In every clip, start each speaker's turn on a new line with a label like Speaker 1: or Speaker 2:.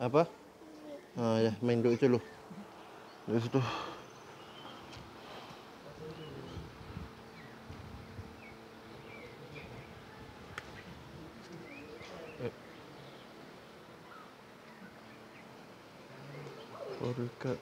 Speaker 1: Apa? Ya, main duduk situ dulu. Duduk situ. Oh, dekat.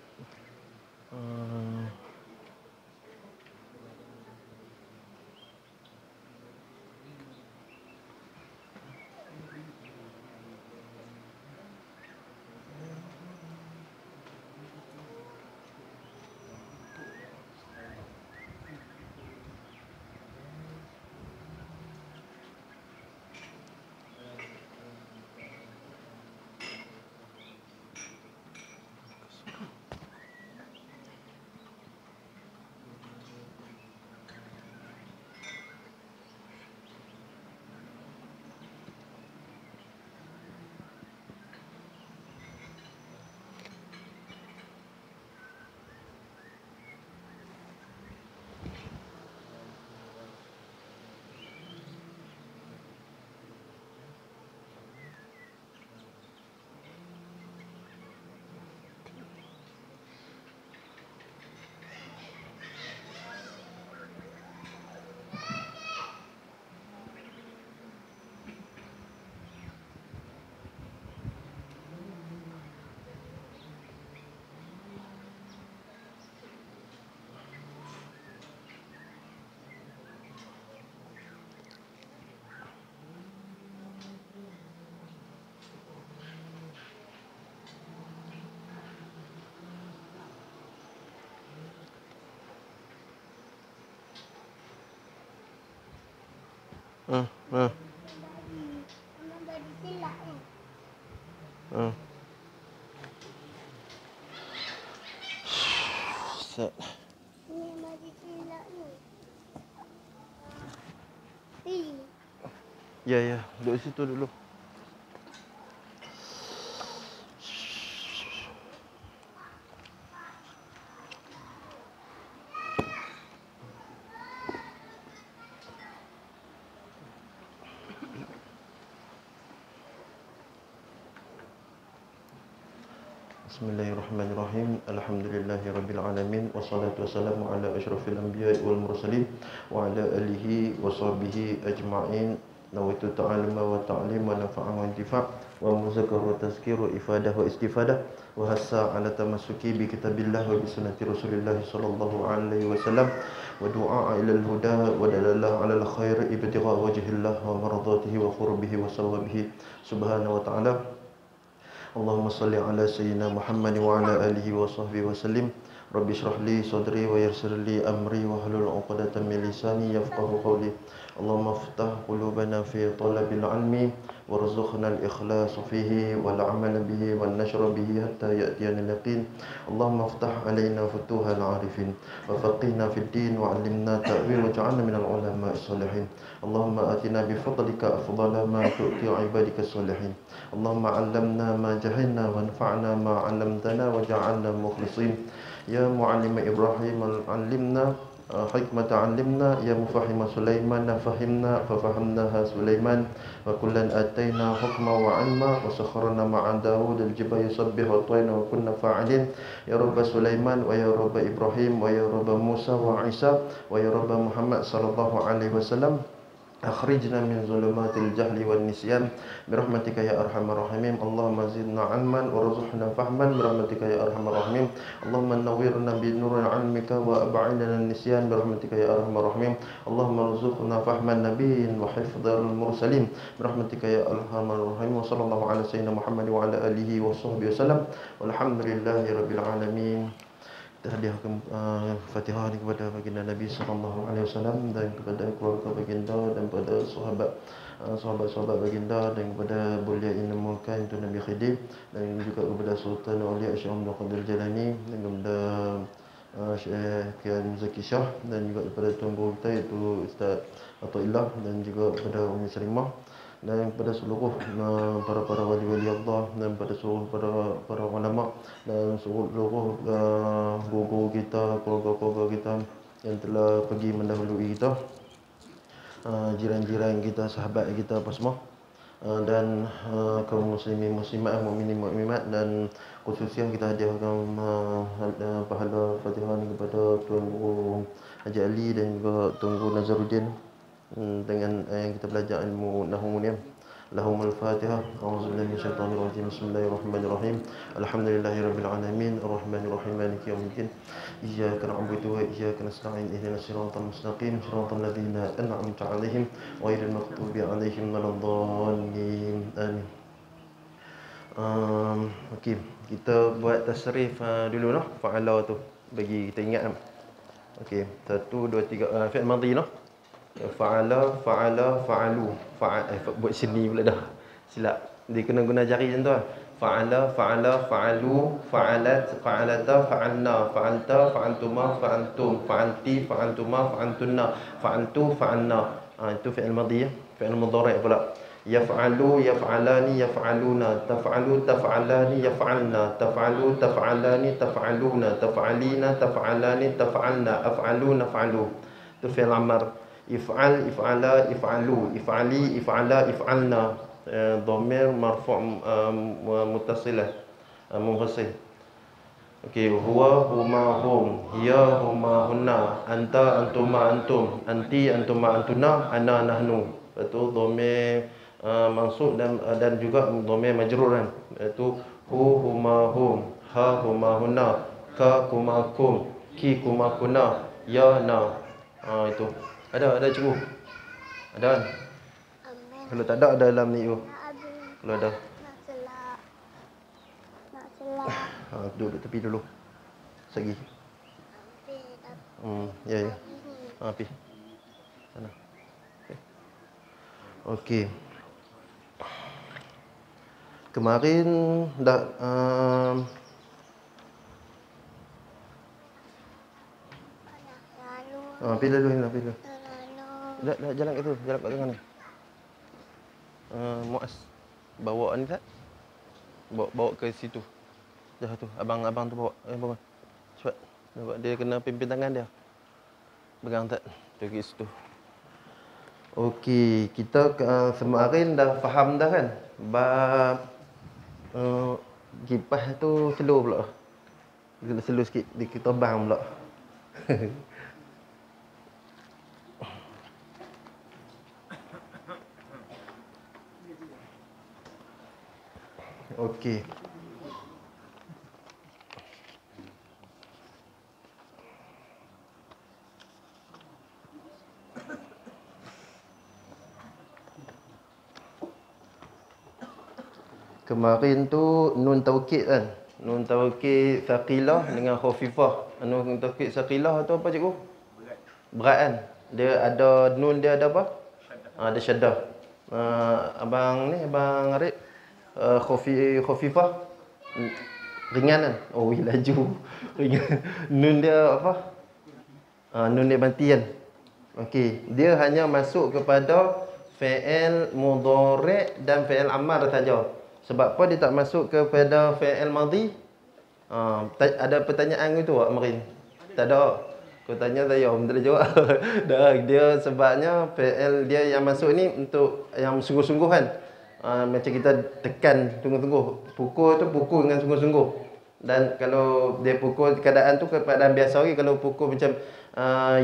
Speaker 1: Ah, ah. Set. Ya, duduk situ dulu. Bismillahirrahmanirrahim. Alhamdulillahirabbil alamin wassalatu wassalamu ala asyrafil anbiya'i wal mursalin wa ala alihi wa sahbihi ajma'in. Nawaitu ta'aluma wa ta'lim wa nafa'a wa intifa' wa muzakar wa tazkir wa ifadah wa istifadah wa hassa ala tamassuki bi kitabillah wa bi sunnati Rasulillah sallallahu alaihi wasallam wa du'a ila al-huda wa dalalah ala al-khair ibtigha wajhillah wa mardatihi wa qurbihi wa sawabihi subhanahu wa ta'ala. Allahumma salli ala sayyidina Muhammad wa ala alihi wa sahbihi wa sallim. Rabbi shrah li sadri wa yassir li amri wa hlul 'uqdatam min lisani yafqahu qawli. Allahumma iftah qulubana fi talabil ilmi warzuqna al-ikhlas fihi wal 'amal bihi wan nashra bihi hatta ya'tiyana al-yaqin. Allahumma iftah alaina futuhal 'arifin wa faqihna fid din wa 'allimna ta'wil waj'alna minal ulama'i salihin. Allahumma atina bi fadlika afdala ma tu'ti 'ibadika salihin. Allahumma 'allamna ma jahilna wanfa'na ma 'allamtana waj'alna mukhlisin. Ya mu'allim Ibrahim 'allimna hikmata 'allimna, ya mufahhim Sulaiman fahimna fafahamnaha Sulaiman, wa kullan ataina hukma wa 'ilma wa sakharna ma'a Daud al-jibala yusabbihu at-tayra wa kunna fa'ilin. Ya rabb Sulaiman wa ya rabb Ibrahim wa ya rabb Musa wa Isa wa ya rabb Muhammad sallallahu alaihi wasallam, akhrijna min zulumatil jahli wan nisyan birahmatika ya arhamar rahimin. Allahumma zidna 'ilman warzuqna fahman birahmatika ya arhamar rahimin. Allahumma nawwirna bi nuril 'ilmika wa ab'idna an-nisyan birahmatika ya arhamar rahimin. Allahumma rzuqna fahman nabiyyin wa hifdzal mursalin birahmatika ya arhamar rahimin. Wa sallallahu ala sayyidina Muhammad wa ala alihi wa sahbihi wasallam. Walhamdulillahi rabbil alamin. Kita hadiahkan Fatihah ni kepada baginda Nabi sallallahu alaihi wasallam dan kepada keluarga baginda dan kepada sahabat-sahabat baginda dan kepada Bulia Imam Mukan Tun Nabi Khidir dan juga kepada Sultan Aulia Syekh Abdul Qadir Jalani dan kepada Syekh Kian Zaki Shah dan juga kepada tuan guru kita iaitu Ustaz Athaillah dan juga kepada Umi Salimah dan kepada seluruh para wali-wali Allah dan kepada seluruh para ulama dan seluruh guru-guru kita, keluarga-keluarga kita yang telah pergi mendahului kita, jiran-jiran kita, sahabat kita apa semua. dan kaum muslimin muslimat, mukminin mukminat, dan khususnya kita hadiahkan pahala Fatihah ni kepada Tuan Guru Haji Ali dan juga Tuan Guru Nazaruddin dengan yang kita belajar ilmu nahwu ni. Lahumul Fatihah. A'udzubillahi minasyaitonir rajim. Bismillahirrahmanirrahim. Alhamdulillahirabbil alamin, arrahmanir rahim, maliki yaumiddin. Iyyaka na'budu wa iyyaka nasta'in. Ihdinas siratal mustaqim, siratal ladzina an'amta 'alaihim ghairil maghdubi 'alaihim waladdallin. Amin. Okey, kita buat tasrif dulu noh, fa'ala tu bagi kita ingat. Okey, 1 2 3 fi'il madhi noh. Fa'ala, fa'ala, fa'alu. Buat sini pula dah. Silap. Dia kena guna jari macam tu lah. Fa'ala, fa'ala, fa'alu, fa'alat, fa'alata, fa'alna, fa'alta, fa'altuma, fa'altum, fa'alti, fa'altuma, fa'altunna, fa'altu, fa'alna. Itu fi'il madhi ya. Fi'il mudhari' pula. Yaf'alu, yaf'alani, yaf'aluna, taf'alu, taf'alani, yaf'alna, taf'alu, taf'alani, taf'aluna, taf'alina, taf'alani, taf'alna, af'alu, naf'alu. Itu fi'il amr. If'al, if'ala, if'alu, if'ali, if'ala, if'alna. Dhamir marfu' muttasilah, munfasil. Okey, huwa, huma, hum, hiya, huma, hunna, anta, antuma, antum, anti, antuma, antuna, ana, nahnu. Itu dhamir mansub dan juga dhamir majrur kan. Iaitu hu, huma, hum, ha, huma, hunna, ka, kuma, kum, ki, kuma, kuna, ya, na. Itu. Ada cikgu? Ada kan? Kalau tak ada dalam ni tu. Kalau ada. Nak selak. Duduk tepi dulu. Segi. Ya ya. Pergi. Sana. Okey. Kemarin dah pilih dulu ni, pilih. Dah jalan kat tu, jalan kat tengah ni. Muaz bawa ni tak? Bawa ke situ. Dah tu, abang tu bawa. Bawa. Cepat. Dia kena pimpin tangan dia. Pegang tak? Pergi situ. Okey, kita semarin dah faham dah kan? Bab kipas tu slow pula. Kita slow sikit, kita bang pula. Okey. Kemarin tu nun taukid kan? Nun taukid saqilah dengan khafifah. Nun taukid saqilah tu apa cikgu? Berat kan? Dia ada nun, dia ada apa? Ada syaddah. Abang Arif, khafifah ringan kan? Oh, laju. Ringan. Nun dia apa? Nun dia mati kan? Okey, dia hanya masuk kepada fi'il mudhari' dan fi'il amr saja. Sebab apa dia tak masuk kepada fi'il madhi? Ada pertanyaan itu tak Marin? Tak ada. Kau tanya saya, tak ada jawab. Dah, dia sebabnya fi'il dia yang masuk ni untuk yang sungguh-sungguhan. Macam kita tekan sungguh-sungguh. Pukul tu pukul dengan sungguh-sungguh. Dan kalau dia pukul keadaan tu keadaan biasa lagi, kalau pukul macam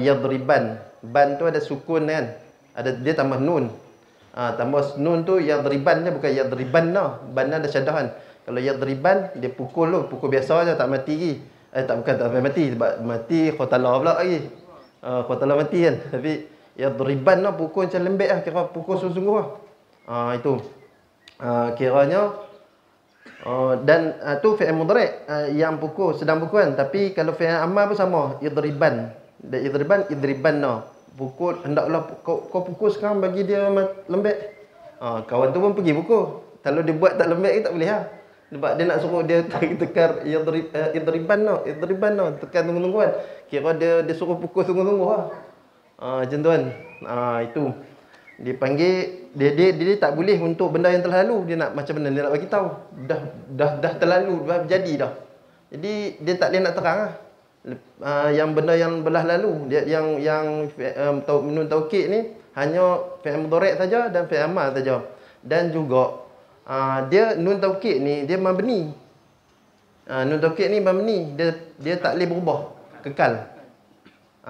Speaker 1: yadriban. Ban tu ada sukun kan? Dia tambah nun. Tambah nun tu yadriban je, bukan yadriban dah. Ban ada syaddahan. Kalau yadriban dia pukul tu, pukul biasa je, tak mati lagi. Bukan tak mati, sebab mati qatala pula lagi. Qatala mati kan. Tapi yadriban lah pukul macam lembek lah, kira pukul sungguh-sungguh lah. Itu. Kiranya dan tu fi'il mudhari' yang pukul, sedang pukul kan. Tapi kalau fi'il amar pun sama, idriban. Dan idriban lah. Pukul, hendaklah kau pukul sekarang bagi dia lembek. Kawan tu pun pergi pukul. Kalau dia buat tak lembek, tak boleh lah. Sebab dia nak suruh dia tekan idriban lah. Tekan tunggu-tungguan. Kira dia suruh pukul tunggu-tunggu lah. Macam tu kan. Itu. Dia panggil, dia tak boleh untuk benda yang telah lalu. Dia nak macam mana, dia nak bagi tahu. Dah terlalu, dah jadi dah. Jadi dia tak boleh nak terang lah. Yang benda yang belah lalu, dia yang nun taukid ni hanya fi'il mudhari' saja dan fi'il amar saja. dan juga dia nun taukid ni dia mabni. Nun taukid ni mabni, dia tak boleh berubah, kekal.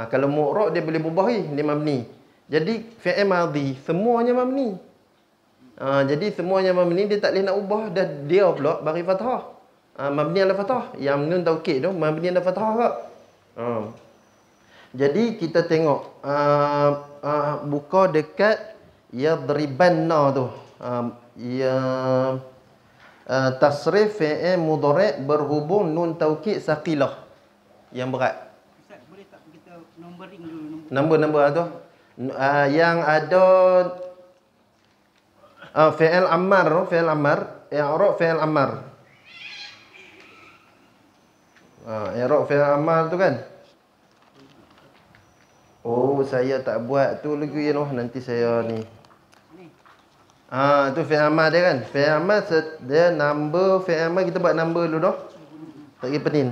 Speaker 1: Kalau mu'rab dia boleh berubah dia mabni. Jadi fi'il madhi semuanya mabni. Jadi semuanya mabni, dia tak boleh nak ubah, dan dia pula bagi fathah. Mabni ala fathah. Yang nun taukid tu mabni ala fathah tak? Jadi kita tengok buka dekat yadribanna tu. Tasrif fi'il mudhari' berhubung nun taukid saqilah. Yang berat.
Speaker 2: Ustaz, boleh tak kita numbering dulu?
Speaker 1: Nombor tu. Yang ada fi'il ammar, i'rab fi'il ammar. I'rab fi'il ammar tu kan. Oh, saya tak buat tu lagi nanti saya ni. Tu fi'il ammar dia kan. Fi'il ammar dia number fi'il ammar, kita buat number dulu dah. Tak kira pening.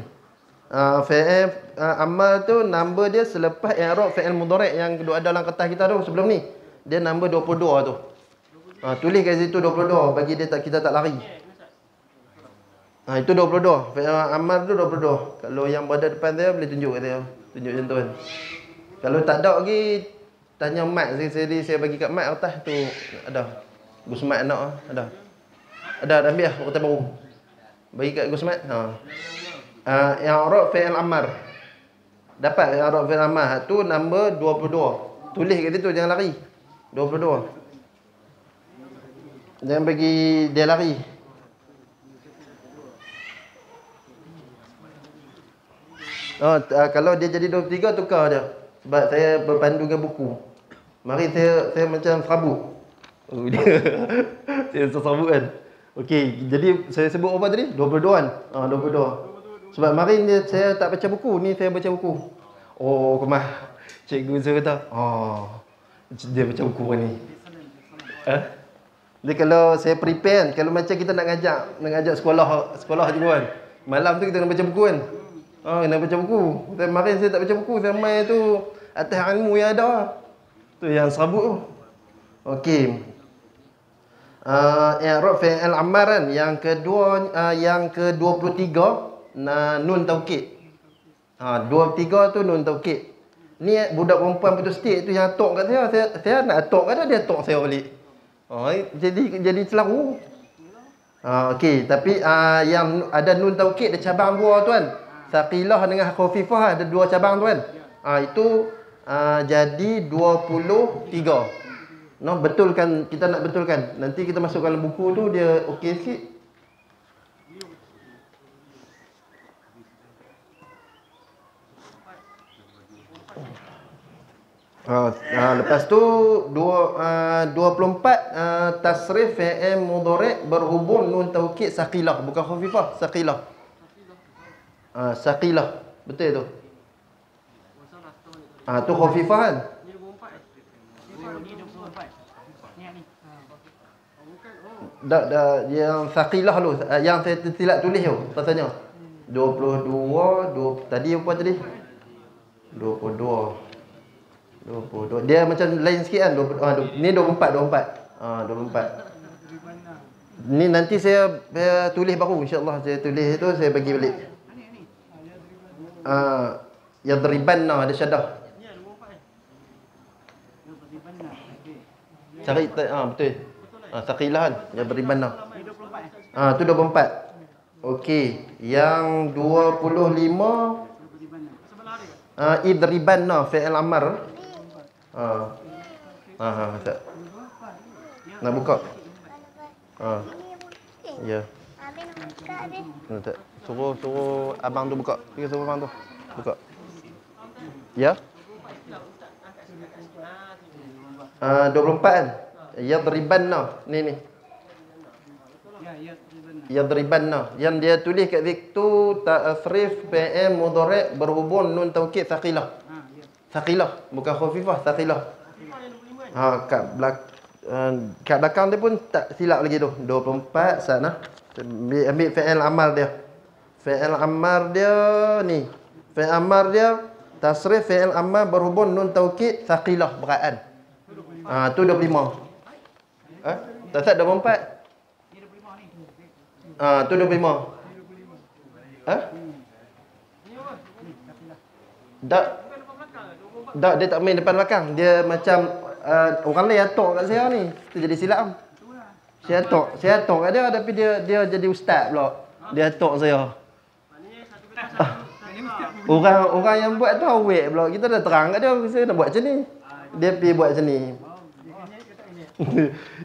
Speaker 1: Fi'il ammar tu number dia selepas i'rab fi'il mudhari' yang kedua ada dalam kertas kita tu sebelum ni. Dia number 22 tu. Tulis kat situ 22 bagi dia kita tak lari. Itu 22. Fi'il ammar tu 22. Kalau yang berada depan saya boleh tunjuk kat saya. Tunjuk macam tu kan. Kalau tak ada lagi tanya Mat, saya bagi kat Mat atas tu ada. Gus Mat nak ada. Ada ambil kertas baru. Bagi kat Gus Mat. I'rab fi'il ammar. Dapat i'rab fi'il ammar tu nombor 22. Tulis kat situ, jangan lari. 22. Jangan bagi dia lari. Kalau dia jadi 23 tukar dia. Sebab saya berpandu dengan buku. Mari saya macam serabut. Saya serabut kan. Okey, jadi saya sebut apa tadi? 22 kan? 22. Sebab mari saya tak baca buku, ni saya baca buku. Oh, kemah. Cikgu saya kata, dia baca buku ni. Jadi kalau saya prepare, kalau macam kita nak ngajak sekolah juga kan. Malam tu kita nak baca buku kan. Nak baca buku. Kemarin saya tak baca buku, saya main tu atas ilmu yang ada. Tu yang serabut tu. Okey. I'rab fi'il ammar kan. Yang kedua, yang ke-23 nun taukid. 23 tu nun taukid. Ni budak perempuan putus stik tu yang atok kat saya. Saya nak atok kat dia atok saya balik. Jadi celaru. Okey, tapi yang ada nun taukid ada cabang dua tu kan. Saqilah dengan khafifah ada dua cabang tu kan. Itu jadi 23. Betulkan, kita nak betulkan. Nanti kita masukkan dalam buku tu dia okey sikit. Lepas tu 24 tasrif fi'il mudhari' berhubung nun taukid saqilah, bukan khafifah, saqilah. Saqilah. Betul tu. Tu khafifah kan? Yang saqilah tu, yang saya silap tulis tu rasanya. 22 tadi apa tadi? 22. Dia macam lain sikit kan. Ni 24. 24. Ni nanti saya tulis baru insya-Allah. Saya tulis tu saya bagi balik. Yadribanna ada syaddah. Cari betul. Saqilah kan. Yadribanna. Tu 24. Okey, yang 25 idribanna fi'il amr. Tak. Nak buka? Ya. Tak. Suruh abang tu buka. Pergi suruh abang tu. Buka. Ya? 24 kan? Yadribanna. Ni. Yadribanna. Yang dia tulis kat situ ta'srif fi'il mudhari' berhubung nun taukid saqilah. Saqilah, bukan khafifah, saqilah. Kat belakang dia pun tak silap lagi tu. 24 sana. Ambil fi'il amal dia. Fi'il amal dia ni. Fi'il amal dia tasrif fi'il amal berhubung nun taukid saqilah beraan. Tu 25. Tak tak 24.
Speaker 2: Ni 25 ni.
Speaker 1: Tu 25. Ha? Tak. Tak, dia tak main depan belakang. Dia macam orang lain atok kat saya ni. Tu jadi silap. Saya atok kat dia tapi dia jadi ustaz pula. Dia atok saya. Orang yang buat tu awet pula. Kita dah terang kat dia, saya nak buat macam ni. Dia pergi buat macam ni.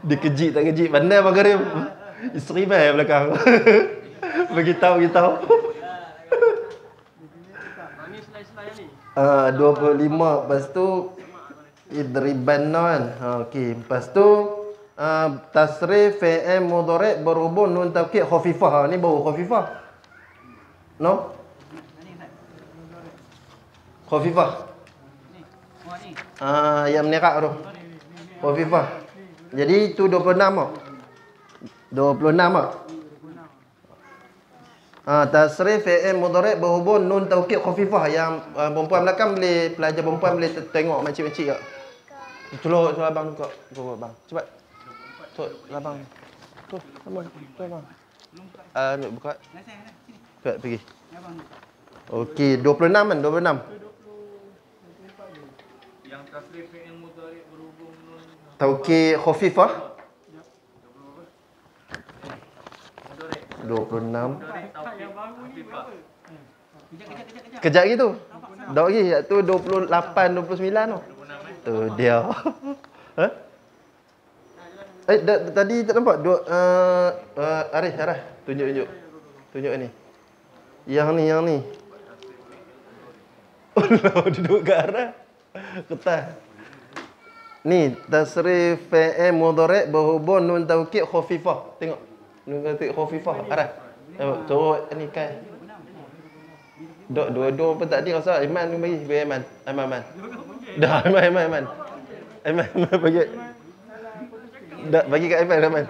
Speaker 1: Dia kejit tak kejit, pandai Abang Karim. Isteri main belakang. Beritahu. 25. Lepas tu idriban kan. Okey. Lepas tu tasrif fi'il mudhari' berhubung nun taukid khafifah. Ni baru khafifah. No? Khafifah. Yang menerak tu. Khafifah. Jadi tu 26 tak? 26 tak? Tasrif fi'il mudhari' berhubung nun taukid khafifah. Yang perempuan belakang boleh, pelajar perempuan boleh tengok makcik-makcik tak? Tolong abang buka. Buka abang. Cepat. Tu abang. Tu abang. Tu abang. Ambil buka. Cepat pergi. Okey, 26 kan? 26.
Speaker 3: Yang tasrif fi'il mudhari' berhubung nun
Speaker 1: taukid khafifah. 26. Kejap gitu. Dak lagi tu 28 29 tu. Tu dia. Ha? Tadi tak nampak Arif tunjuk. Tunjuk ni. Yang ni. Allah duduk kat arah kertas. Ni tasrif fi'il mudhari' berhubung nun taukid khafifah. Tengok. Nun taukid khafifah. Arah. Turut ni kan. Dua-dua pun tak ada rasa. Iman bagi. Bagi Iman. Iman. Dah Iman. Iman bagi. Dah bagi kat Iman.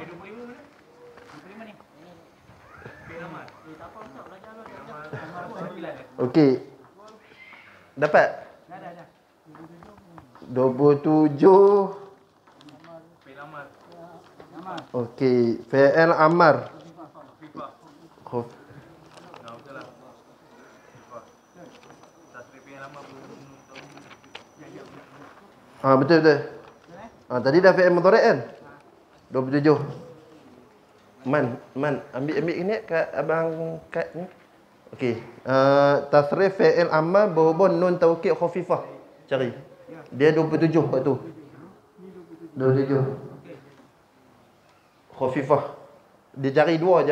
Speaker 1: Okey. Dapat?
Speaker 2: Dah.
Speaker 1: 27. Okey, fi'il amar. Betul. Tadi dah fi'il mudhari' kan? 27. Man, ambil ni kat abang kat ni. Okey. Tasrif fi'il amar berhubung nun taukid khafifah. Cari. Dia 27 kat tu. 27. Khafifah. Dia jari dua.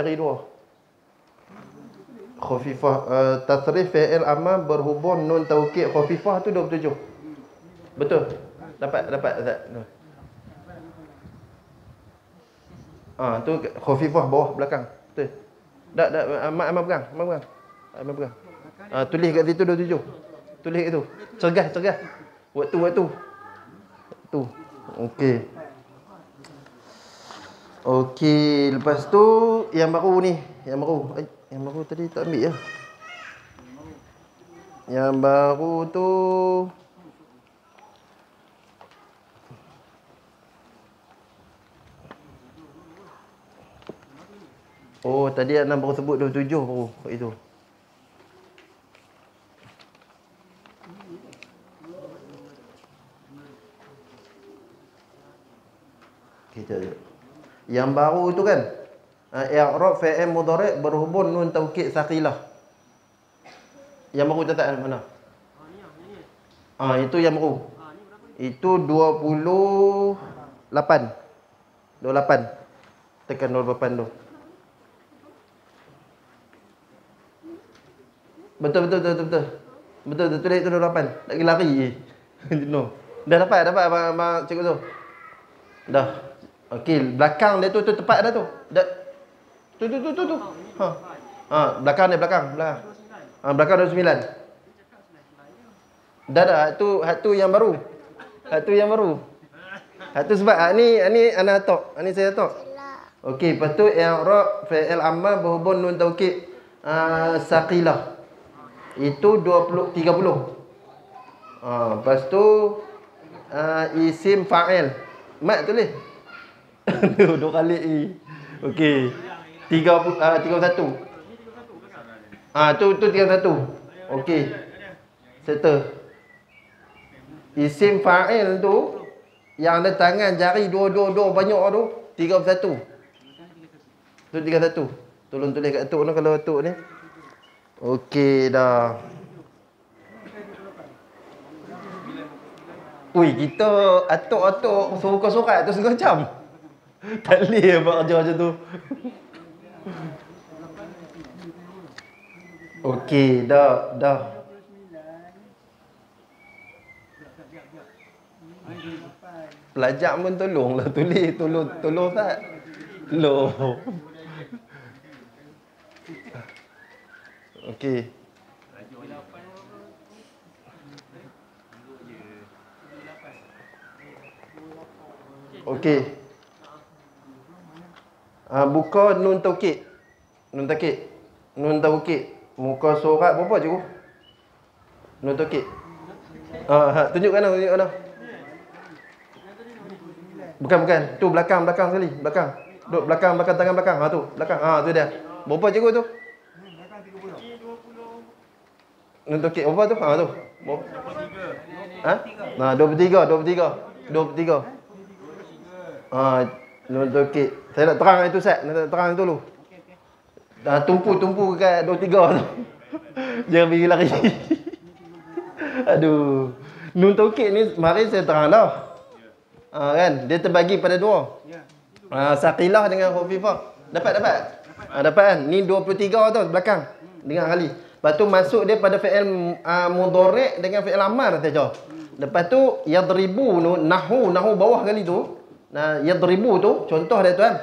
Speaker 1: Khafifah. Tasrif fi'il amar berhubung nun taukid khafifah tu 27. Betul. Dapat Zat. Tu khafifah bawah belakang. Betul. Tak Amat pegang. Tulis kat situ 27. Tulis kat tu. Cergas. Waktu. Tu. Okey, lepas tu yang baru ni. Yang baru tadi tak ambil ya. Yang baru tu tadi Anak baru sebut 27 baru itu. Yang baru tu kan, i'rab fi'il mudhari' berhubung nun taukid saqilah. Yang baru catat mana? Itu yang baru. Itu 28. Tekan 28 tu. Betul. Tulis tu 28. Lagi lari. No. Dah dapat abang cikgu tu. Dah. Okey, belakang dia tu tepat dah tu. Dah. Tu. Belakang. Belakang 29. Dah. Hatu yang baru. Hatu sebab ni anak atok. Ni saya atok. Okey, lepas tu i'rab fi'il amar berhubung nun taukid saqilah. Itu 30. Lepas tu isim fa'il. Mat tulis. Dua kali I. Okey. 31. Tu 31. Okey. Settle. Isim fa'il tu yang ada tangan jari dua banyak tu 31. Tu 31. Tolong tulis kat atuk tu kalau atuk ni. Okey dah. Ui, kita atuk-atuk suruh kau surat tu setengah jam. Tak boleh buat kerja macam tu. Okey, dah. Pelajar pun tolonglah tulis, tolong tak? Tolong. Okey. Okey. Buka nun taukid. Nun taukid. Muka surat berapa cikgu? Nun taukid. Tunjukkan dah. Bukan. Tu belakang sekali. Belakang. Duduk belakang tangan belakang. Tu. Belakang. Tu dia. Berapa cikgu tu? Nun taukid berapa tu? Tu. 23. Nun taukid. Saya nak terang itu Ustaz. Nak terang itu dulu. Dah tumpu kat 23 tu. Jangan pergi lari. Aduh. Nun taukid ni mari saya terang dah. Kan? Dia terbagi pada dua. Saqilah dengan khafifah. Dapat? Dapat kan? Ni 23 tu belakang. Dengar kali. Lepas tu masuk dia pada fi'il mudhari' dengan fi'il amar saja. Lepas tu yadribu tu nahu bawah kali tu. Nah, yadribu tu contoh dia tuan.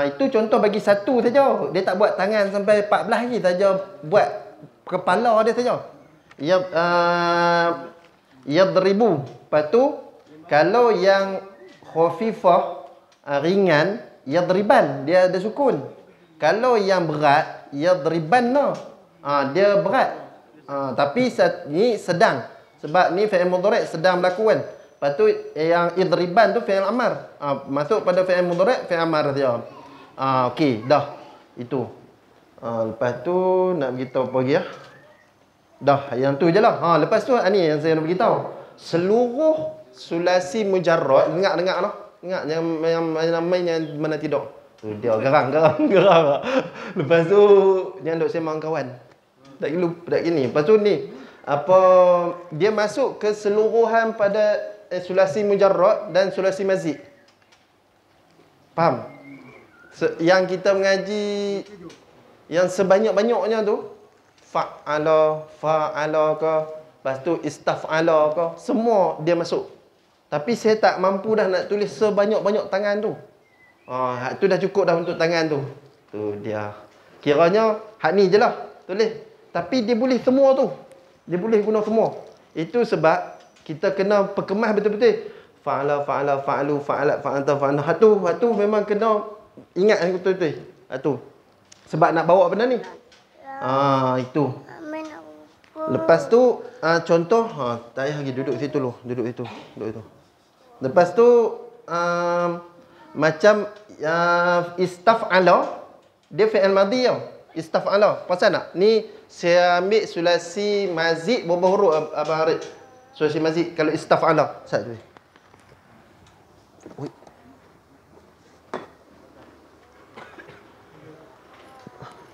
Speaker 1: Itu contoh bagi satu saja. Dia tak buat tangan sampai 14 lagi saja, buat kepala dia saja. Yadribu. Lepas tu kalau yang khafifah ringan, yadriban, dia ada sukun. Kalau yang berat, yadribanna. Dia berat. Tapi ni sedang. Sebab ni fi'il mudhari' sedang berlaku kan. Lepas tu yang idriban tu fi'il amar. Masuk pada fi'il mudhari' fi'il amar dia. Okey, dah. Itu. Lepas tu nak beritahu apa lagi ya? Dah, yang tu je lah. Lepas tu ni yang saya nak beritahu. Seluruh sulasi mujarrad, dengar lah. Ingat yang main yang mana tidak. Tu dia gerang. Lepas tu yang duk sembang kawan. Tak gini. Lepas tu ni dia masuk keseluruhan pada sulasi mujarrad dan sulasi mazid. Faham? Yang kita mengaji yang sebanyak-banyaknya tu fa'ala ke, lepas tu istaf'ala ke, semua dia masuk. Tapi saya tak mampu dah nak tulis sebanyak-banyak tangan tu. Tu dah cukup dah untuk tangan tu. Tu dia. Kiranya hak ni je lah tulis. Tapi dia boleh semua tu. Dia boleh guna semua. Itu sebab kita kena perkemas betul-betul. Fa'ala, fa'alu, fa'alat, fa'anta, fa'ana. Hak tu memang kena ingat betul-betul. Tu. Sebab nak bawa benda ni. Itu. Lepas tu contoh, tak payah lagi duduk situ dulu. Duduk situ. Lepas tu macam istaf'ala, dia fi'il madhi tau. Istaf'ala. Pasal tak? Ni saya ambil sulasi mazid berapa huruf Abang Harid? Sulasi mazid kalau istaf'ala. Sat tu.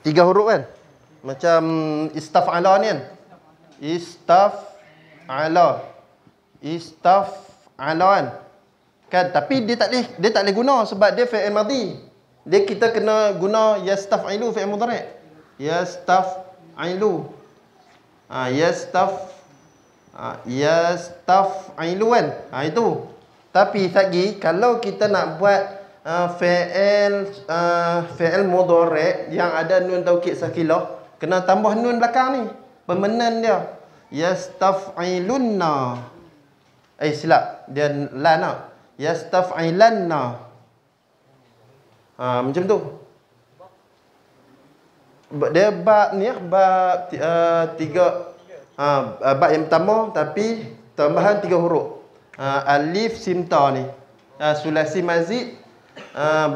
Speaker 1: 3 huruf kan? Macam istaf'ala ni kan? Istaf'ala kan? Tapi dia tak boleh guna sebab dia fi'il madhi. Kita kena guna yastaf'ilu fi'il mudhari'. Yastaf'ilu. Yastaf'ilu kan? Itu. Tapi lagi kalau kita nak buat fi'il mudhari' yang ada nun taukid sakilah, kena tambah nun belakang ni. Pemenan dia. Yastaf'ilunna. Silap. Dia lan lah. Yastaf'ilanna. Macam tu. Dia bab ni bab 3. Bab yang pertama tapi tambahan 3 huruf. Alif simta ni. Sulasi mazid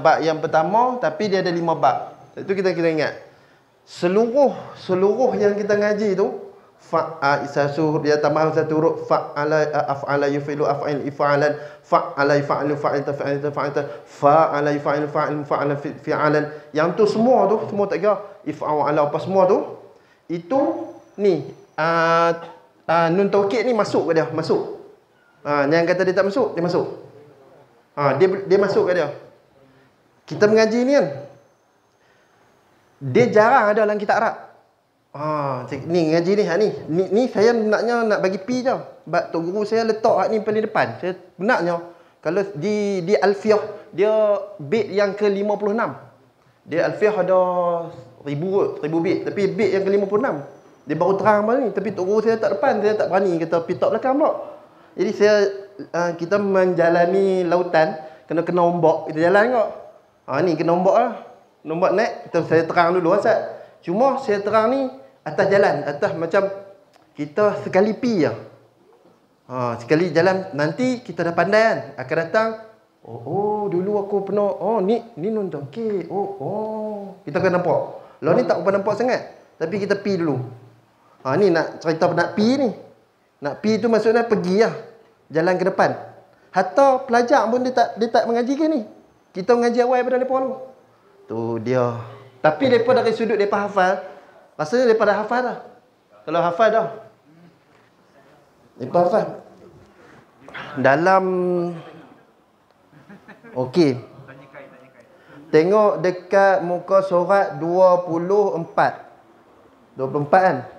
Speaker 1: bab yang pertama, tapi dia ada 5 bab. Itu kita ingat. Seluruh yang kita ngaji tu isasu dia tambah satu huruf fa'ala af'ala yufilu af'il if'alan fa'ala yaf'alu fa'il taf'il fa'ala yaf'alu fa'ala fi'alan. Yang tu semua tak kira if'al ala apa semua tu. Itu ni nun taukid ni masuk ke dia? Masuk. Yang kata dia tak masuk, dia masuk. Dia masuk ke dia. Kita mengaji ni kan, dia jarang ada dalam kitab Arab. Ni ngaji ni saya nak bagi pi je. Sebab tok guru saya letak hak ni paling depan. Saya benarnya kalau di Alfiah dia bait yang ke-56. Dia Alfiah ada 1000 bait, tapi bait yang ke-56 dia baru terang macam ni. Tapi tok guru saya tak depan, saya tak berani kata pi tok belakang pula. Jadi kita menjalani lautan, kena ombak, kita jalan tengok. Ni kena ombak lah. Ombak naik, saya terang dulu Ustaz. Cuma saya terang ni atas jalan, atas macam kita sekali pi je. Sekali jalan, nanti kita dah pandai kan. Akan datang, dulu aku pernah, ni nun taukid. Kita akan nampak. Lah ni tak apa nampak sangat. Tapi kita pi dulu. Ni nak cerita nak pi ni. Nak pi tu maksudnya pergi lah. Jalan ke depan. Hatta pelajar pun dia tak mengaji ke ni. Kita mengaji awal daripada mereka dulu. Tu dia. Tapi mereka dari sudut mereka hafal, rasanya mereka dah hafal dah. Kalau hafal dah. Mereka hafal. Dalam okey. Tengok dekat muka surat 24. 24 kan?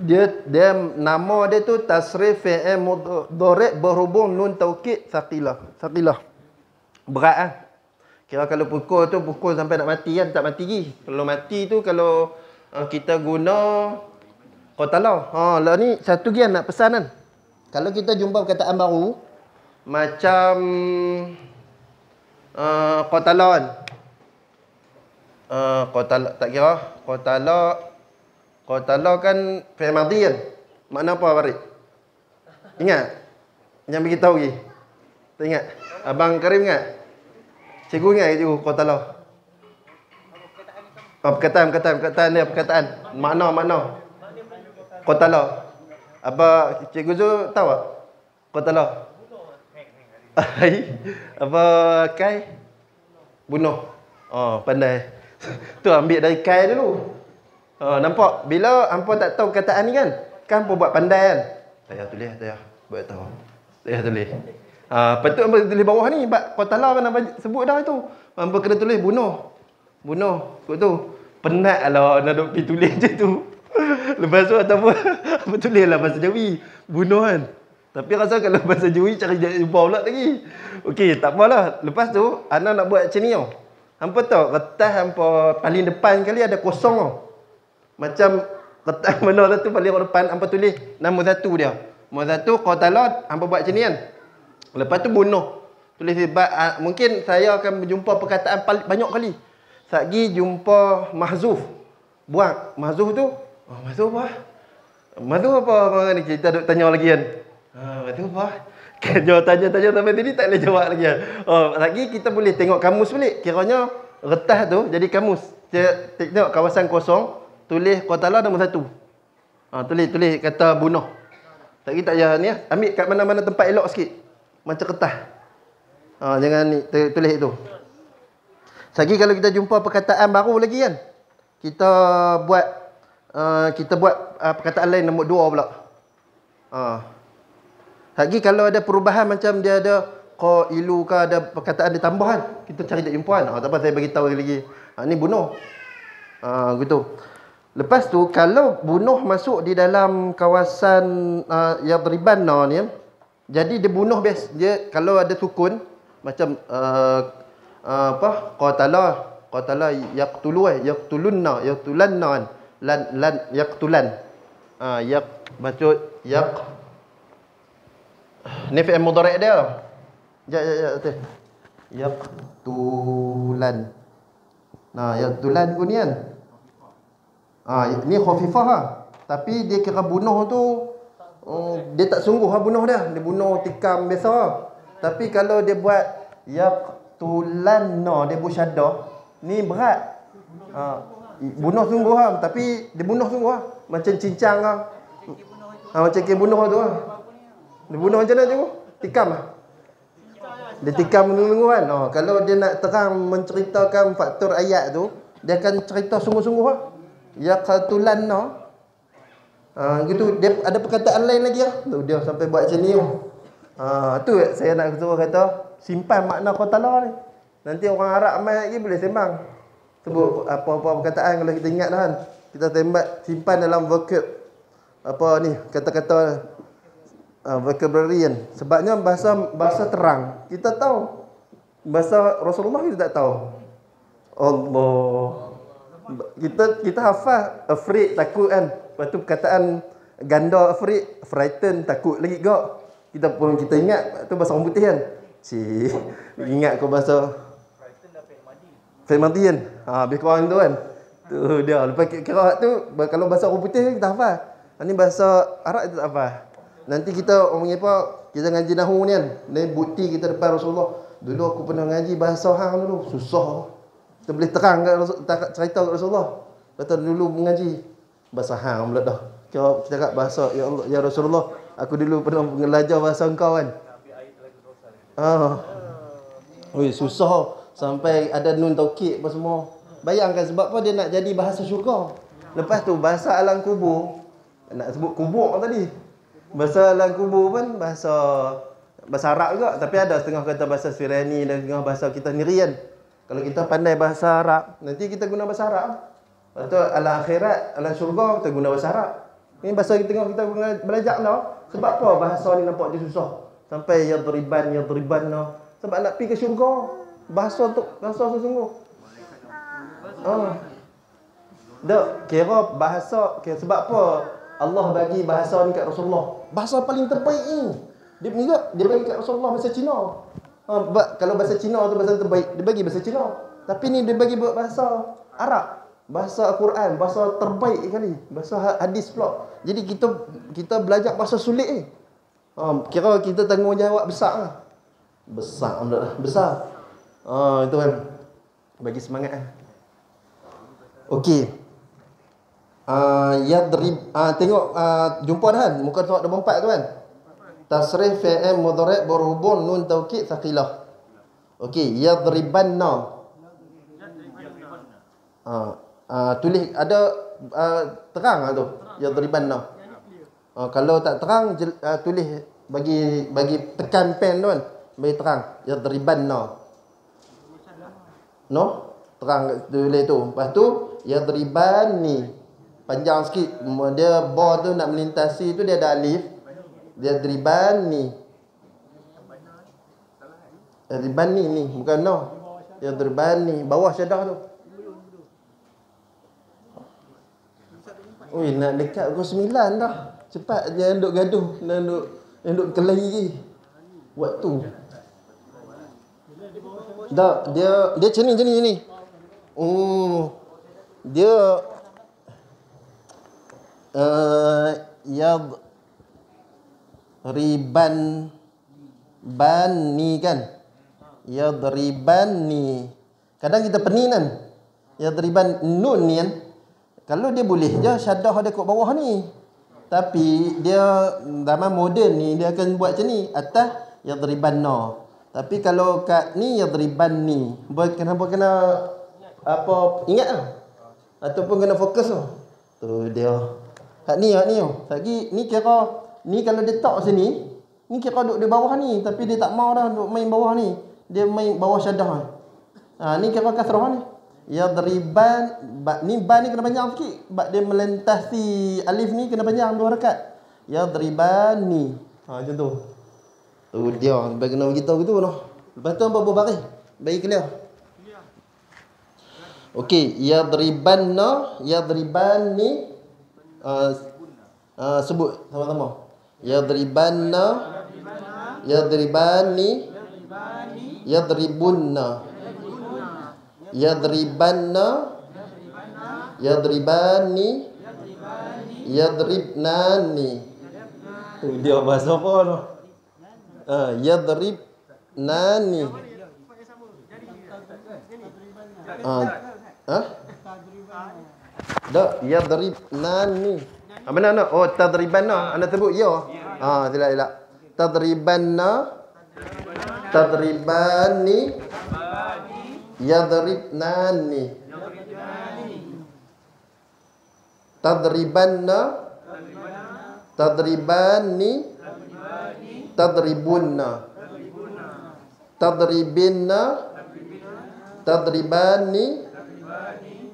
Speaker 1: Dia nama dia tu tasrif fi'il mudhari' berhubung nun taukid saqilah. Berat ah. Kira kalau pukul sampai nak mati kan, tak mati lagi. Kalau mati tu kalau kita guna qatala. Lah ni satu lagi nak pesan kan. Kalau kita jumpa perkataan baru macam qatala kan. Qatala tak kira. Qatala kan fi'il madhi kan. Makna apa Farid? Ingat? Yang beritahu lagi. Tak ingat? Abang Karim ingat? Cikgu ingat cikgu qatala? Perkataan. Makna. Qatala. Apa cikgu Zul tahu tak? Qatala. Apa kai? Bunuh. Pandai. Tu ambil dari kai dulu. Nampak? Bila hampa tak tahu perkataan ni kan hampa buat pandai kan? Saya tulis, buat tahu. Saya tulis. Lepas tu hampa tulis bawah ni, qatala kan hampa sebut dah itu. Hampa kena tulis bunuh. Kot tu. Penat lah nak duk pergi tulis je tu. Lepas tu hampa tulis lah bahasa Jawi. Bunuh kan. Tapi rasa kalau bahasa Jawi cari jumpa pula lagi. Okey, tak apalah. Lepas tu ana nak buat macam ni tau. Hampa tahu kertas hampa paling depan kali ada kosong tau. Macam kertas mana tu paling depan hampa tulis nama satu dia. Nama satu qatala hampa buat macam ni kan. Lepas tu bunuh. Tulis mungkin saya akan berjumpa perkataan banyak kali. Satgi jumpa mahzuf. Buang mahzuf tu. Mahzuf apa? Mahzuf apa orang ni kita duk tanya lagi kan. Mahzuf apa? Kan tanya sampai tadi tak boleh jawab lagi kan. Lagi kita boleh tengok kamus balik. Kiranya retas tu jadi kamus. Tengok kawasan kosong. Tulis qatala nombor 1. Tulis kata bunuh. Tak payah ni lah. Ambil kat mana-mana tempat elok sikit. Macam kertas. Jangan ni tulis itu. Lagi kalau kita jumpa perkataan baru lagi kan. Kita buat perkataan lain nombor 2 pula. Lagi kalau ada perubahan macam dia ada qailu ke ada perkataan dia tambah kan. Kita cari tak jumpa kan. Tak apa saya bagi tahu lagi. Ni bunuh. Gitu. Lepas tu kalau bunuh masuk di dalam kawasan yadribanna ni, jadi dia bunuh biasa. Dia kalau ada sukun macam qatala yaqtulunna lan yaqtulan. Baca ni fi'il mudhari' dia. Betul. Yaqtulan. Yaqtulan ku ni kan. Ini khafifah lah. Tapi dia kira bunuh tu dia tak sungguh bunuh dia. Dia bunuh tikam biasa. Tapi kalau dia buat yaqtulanna, dia buat syaddah, ni berat. Bunuh sungguh tapi dia bunuh sungguh macam cincang macam kes bunuh tu Dia bunuh macam mana tu? Tikam Dia tikam dulu kan. Kalau dia nak terang menceritakan faktor ayat tu, dia akan cerita sungguh-sungguh yaqtulanna. Gitu. Dia ada perkataan lain lagi tu dia sampai buat macam ni. Tu saya nak suruh kata simpan makna qatala ni. Nanti orang Arab mai lagi boleh sembang. Sebut apa-apa perkataan kalau kita ingat kan. Kita tembak simpan dalam vocab kata-kata vocabulary kan. Sebabnya bahasa terang kita tahu. Bahasa Rasulullah kita tak tahu. Allah. Kita hafal afraid, takut kan. Lepas tu perkataan ganda afraid, frightened, takut lagi kau. Kita ingat tu bahasa orang putih kan. Ingat kau bahasa Fi'il Madhi kan. Lebih kurang tu kan. Tu dia. Lepas kira tu kalau bahasa orang putih kita hafal. Ni bahasa Arab kita tak hafal. Nanti kita orang apa, kita ngaji nahwu ni kan. Ni bukti kita depan Rasulullah. Dulu aku pernah ngaji bahasa hang dulu. Susah. Kita boleh terang cerita kat Rasulullah. Kata dulu mengaji bahasa hang pula dah. Kita cakap bahasa ya Allah, ya Rasulullah, aku dulu pernah belajar bahasa engkau kan. Susah sampai ada nun taukid apa semua. Bayangkan sebab apa dia nak jadi bahasa syurga. Lepas tu bahasa alam kubur, nak sebut kubur tadi. Bahasa alam kubur pun bahasa Arab juga, tapi ada setengah kata bahasa Sirani dan setengah bahasa kita sendiri kan. Kalau kita pandai bahasa Arab, nanti kita guna bahasa Arab. Lepas tu alam akhirat, alam syurga kita guna bahasa Arab. Ini bahasa kita belajar lah. Sebab apa bahasa ni nampak dia susah? Sampai yadriban sebab nak pergi ke syurga. Bahasa sesungguh. Sebab apa Allah bagi bahasa ni kat Rasulullah? Bahasa paling terbaik ni. Dia bagi kat Rasulullah bahasa Cina. Kalau bahasa Cina tu bahasa terbaik, dia bagi bahasa Cina. Tapi ni dia bagi bahasa Arab. Bahasa Al-Quran, bahasa terbaik kali. Bahasa hadis pula. Jadi kita belajar bahasa sulit ni. Kira kita tanggungjawab besar lah. Besar. Itu kan. Bagi semangat lah. Okey. Tengok jumpa dah kan. Muka surat 24 tu kan. Tasrif fi'il mudhari' berhubung nun taukid thaqilah. Okey, yadribanna. Tulis ada terang tu yadribanna. Kalau tak terang tulis bagi tekan pen tu kan. Bagi terang yadribanna. No? Terang tulis tu. Lepas tu yadribani. Panjang sikit. Dia ba tu nak melintasi tu dia ada alif. Yadribani. Yadribani ni bukan no. Yadribani bawah syadah tu. Oi, nak dekat pukul 9 dah. Cepat jangan duk gaduh, jangan duk kelahi lagi. Waktu. Dah, dia macam ni. Dia bani kan. Yadribani. Kadang kita pening kan. Yadriban nun ni kan. Kalau dia boleh je syaddah ada kat bawah ni. Tapi dia zaman moden ni dia akan buat macam ni. Atas yadribanna. Tapi kalau kat ni yadribanni. Kenapa kena apa ingat lah. Ataupun kena fokus tu. Tu dia. Hak ni. Lagi ni kira ni kalau dia tak sini, ni kira duduk di bawah ni, tapi dia tak mau dah duduk main bawah ni. Dia main bawah syaddah ni. Ni kira kasrah ni. Yadriban ni ba ni kena panjang sikit. Sebab dia melintasi alif ni kena panjang 2 harakat. Yadribani. Macam tu. Tu dia bagi kena beritahu gitu noh. Lepas tu apa buat baris? Bagi clear. Okey, yadribani. Sebut sama-sama. Yadribani. Yadribunna. Yadribanna. Yadribani. Yadribnani. Tu dia bahasa apa tu? Yadribnani. Dak yadribnani. Mana nak? Oh, tadribanna. Anda sebut ya. Tidak. Tadribanna. Tadribani. Yadribnani. Tadribanna. Tadribani. Tadribunna. Tadribinna. Tadribani.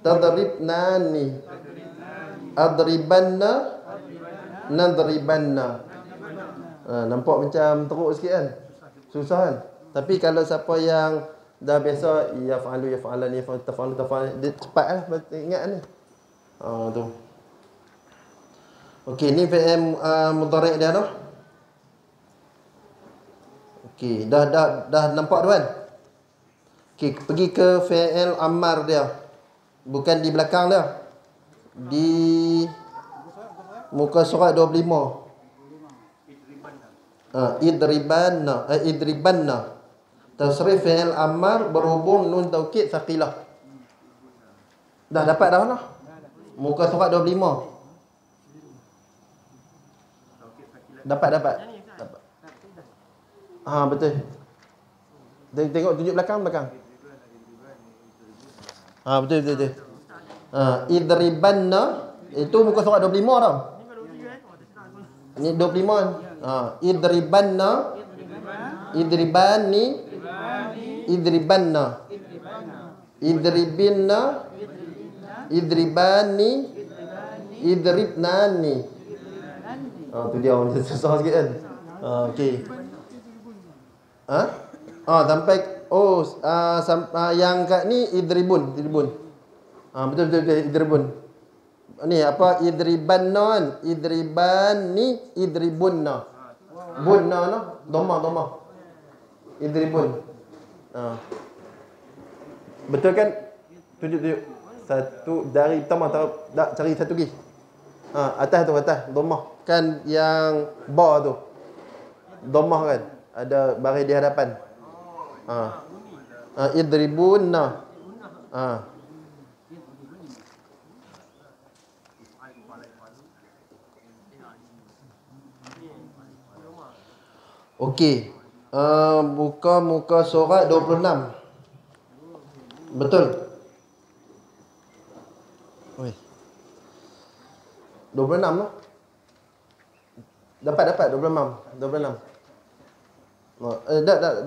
Speaker 1: Tadribnani. Adribanna. Nadribanna. Nampak macam teruk sikit kan? Susah kan? Tapi kalau siapa yang dah biasa yaf'alu yaf'alan yaf'alu taf'al, dia cepatlah ingat ni. Tu. Okey, ni fi'il mudhari' dia tu. Okey, dah nampak tu kan? Okey, pergi ke fi'il amar dia. Bukan di belakang dia. Di muka surat 25. Idribanna. Tasrif fi'il amar berhubung nun taukid saqilah. Dah dapat dah lah. Muka surat 25. Dapat. Betul. Tengok tunjuk belakang. Betul. Idribanna itu muka surat 25 tau. Ni 25 kan. Idribanna. Idribani. Idribanna. Idribinna. Idribani. Idribnani. Tu dia orang susah sikit kan. Okey. Sampai yang kat ni idribun. Betul idribun. Ni apa idribanna kan? Idribani, idribunna. Bunna no, dhamma. Idribun. Betul kan? Tunjuk. Satu dari pertama tak cari satu lagi. Atas dhammah. Kan yang ba tu. Dhammah kan? Ada baris di hadapan. Idribunna. Okey. Buka muka surat 26. Betul. Oi. 26 lah. Dapat 26. Dah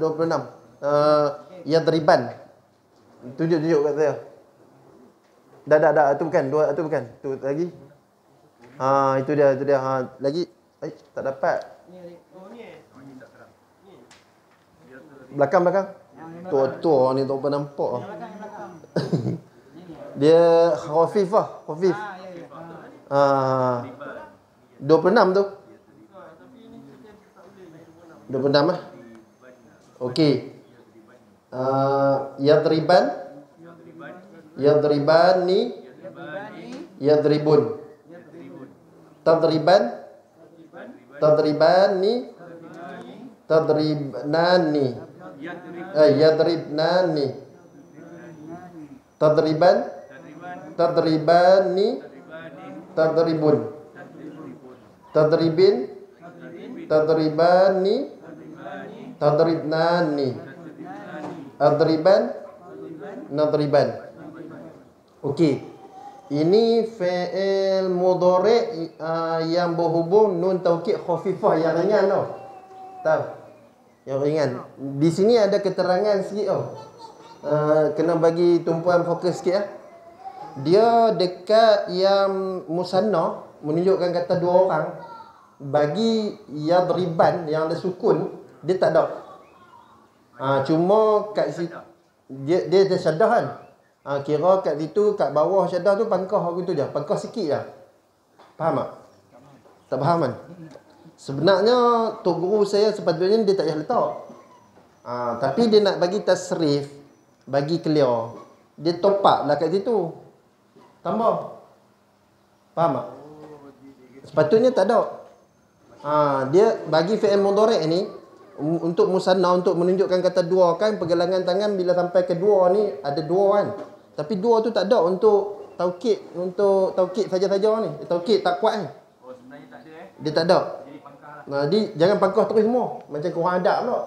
Speaker 1: 26. Yadriban. Tunjuk kat saya. Dah tu bukan. Tu bukan. Tu lagi. Itu dia. Lagi. Tak dapat. Belakang. Tu ni tak apa nampak. Dia khafif lah. 26 tu. 26 lah. Okey. Yadriban. Yadribani. Yadribun. Tadriban. Tadribani. Tadribnani. Yadribnani. Tadriban. Tadribani. Tadribun. Tadribin. Tadribani. Tadribnani. Adriban. Nadriban. Okey. Ini fi'il mudhari' yang berhubung nun taukid khafifah yang ringan tau. Tahu? Yang ringan. Di sini ada keterangan sikit tau. Kena bagi tumpuan fokus sikit lah. Dia dekat yang musanna, menunjukkan kata dua orang. Bagi yadriban yang ada sukun, dia tak ada. Cuma kat situ dia ada syaddah kan. Kira kat situ, kat bawah syaddah tu pangkah gitu je. Pangkah sikit lah. Faham tak? Tak faham kan? Sebenarnya tok guru saya sepatutnya dia tak payah letak. Tapi dia nak bagi tasrif, bagi clear. Dia top up lah kat situ. Tambah. Faham tak?
Speaker 4: Sepatutnya tak ada. Dia bagi fi'il mudhari' ni untuk musanna, untuk menunjukkan kata dua kan, pergelangan tangan bila sampai ke dua ni ada dua kan. Tapi dua tu tak ada untuk taukid, saja-saja ni. Taukid tak kuat ni.
Speaker 3: Oh, sebenarnya tak ada
Speaker 4: Dia tak ada.
Speaker 3: Jadi pangkah lah.
Speaker 4: Jadi jangan pangkah terus semua. Macam kurang adab pula.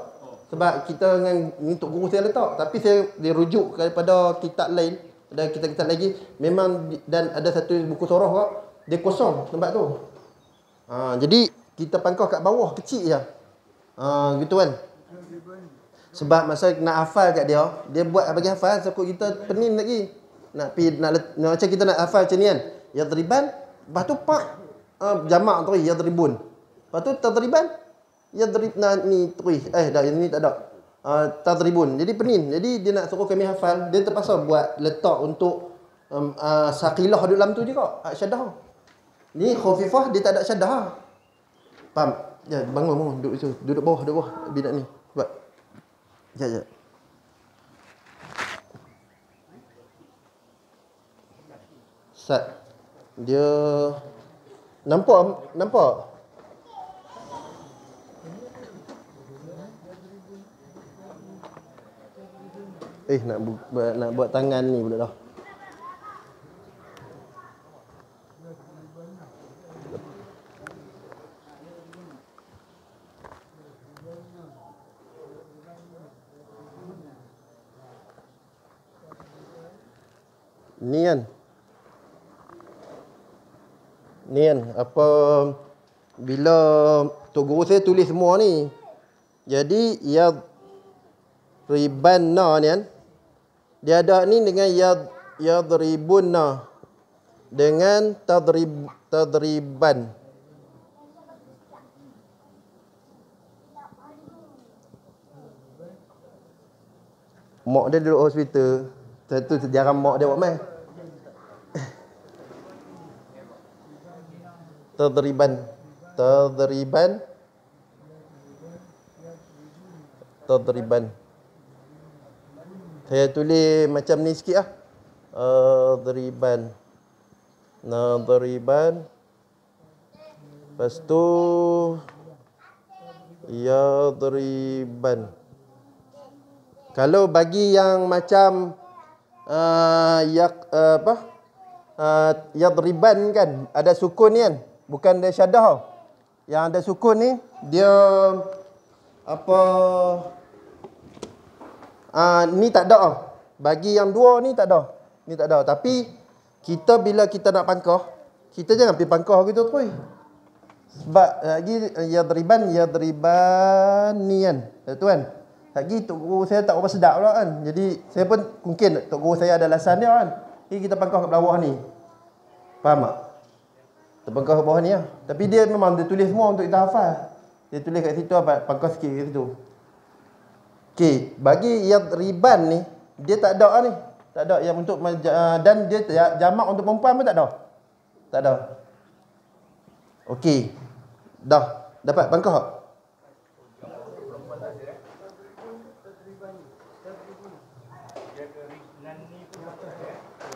Speaker 4: Sebab kita dengan ni Tok Guru saya letak. Tapi saya dia rujuk kepada kitab lain. Ada kitab-kitab lagi. Memang dan ada satu buku sorah kak. Dia kosong tempat tu. Jadi kita pangkah kat bawah kecil je. Gitu kan. Sebab masa nak hafal kat dia, dia buat bagi hafal takut kita pening lagi. Nak macam kita nak hafal macam ni kan. Yadriban, lepas tu pak jamak tu yadribun. Lepas tu tadriban, yadribna ni terus. Dah ini tak ada. Tadribun. Jadi pening. Jadi dia nak suruh kami hafal, dia terpaksa buat letak untuk saqilah di dalam tu juga. Syaddah. Ni khafifah dia tak ada syaddah. Faham? Ya, bangun duduk situ. Duduk bawah bidak ni. Buat. Sekejap. Sat. Dia nampak? Nak buat tangan ni pula dah. Ni kan apa bila Tok Guru saya tulis semua ni. Jadi yadribanna ni kan. Dia ada ni dengan yadribunna dengan tadriban. Mak dia duduk hospital. Satu sejarah mak dia buat main. Tadriban. Saya tulis macam ni sikit lah. Nadriban. Lepas tu yadriban. Kalau bagi yang macam yadriban kan ada sukun ni kan, bukan ada syaddah. Yang ada sukun ni dia ni tak ada. Bagi yang dua ni tak ada. Ni tak ada. Tapi kita bila kita nak pangkah, kita jangan pergi pangkah gitu terus. Sebab lagi yadriban ni kan. Itu kan. Lagi Tok Guru saya tak berapa sedap pula kan. Jadi saya pun mungkin Tok Guru saya ada alasan dia kan. Jadi kita pangkah kat bawah ni. Faham tak? Kita pangkah kat bawah ni lah. Tapi dia memang dia tulis semua untuk kita hafal. Dia tulis kat situ apa? Pangkah sikit kat situ. Okey, bagi yadriban ni dia tak ada ni. Tak ada yang untuk dan dia jamak untuk perempuan pun tak ada. Tak ada. Okey. Dah dapat pangkah tak?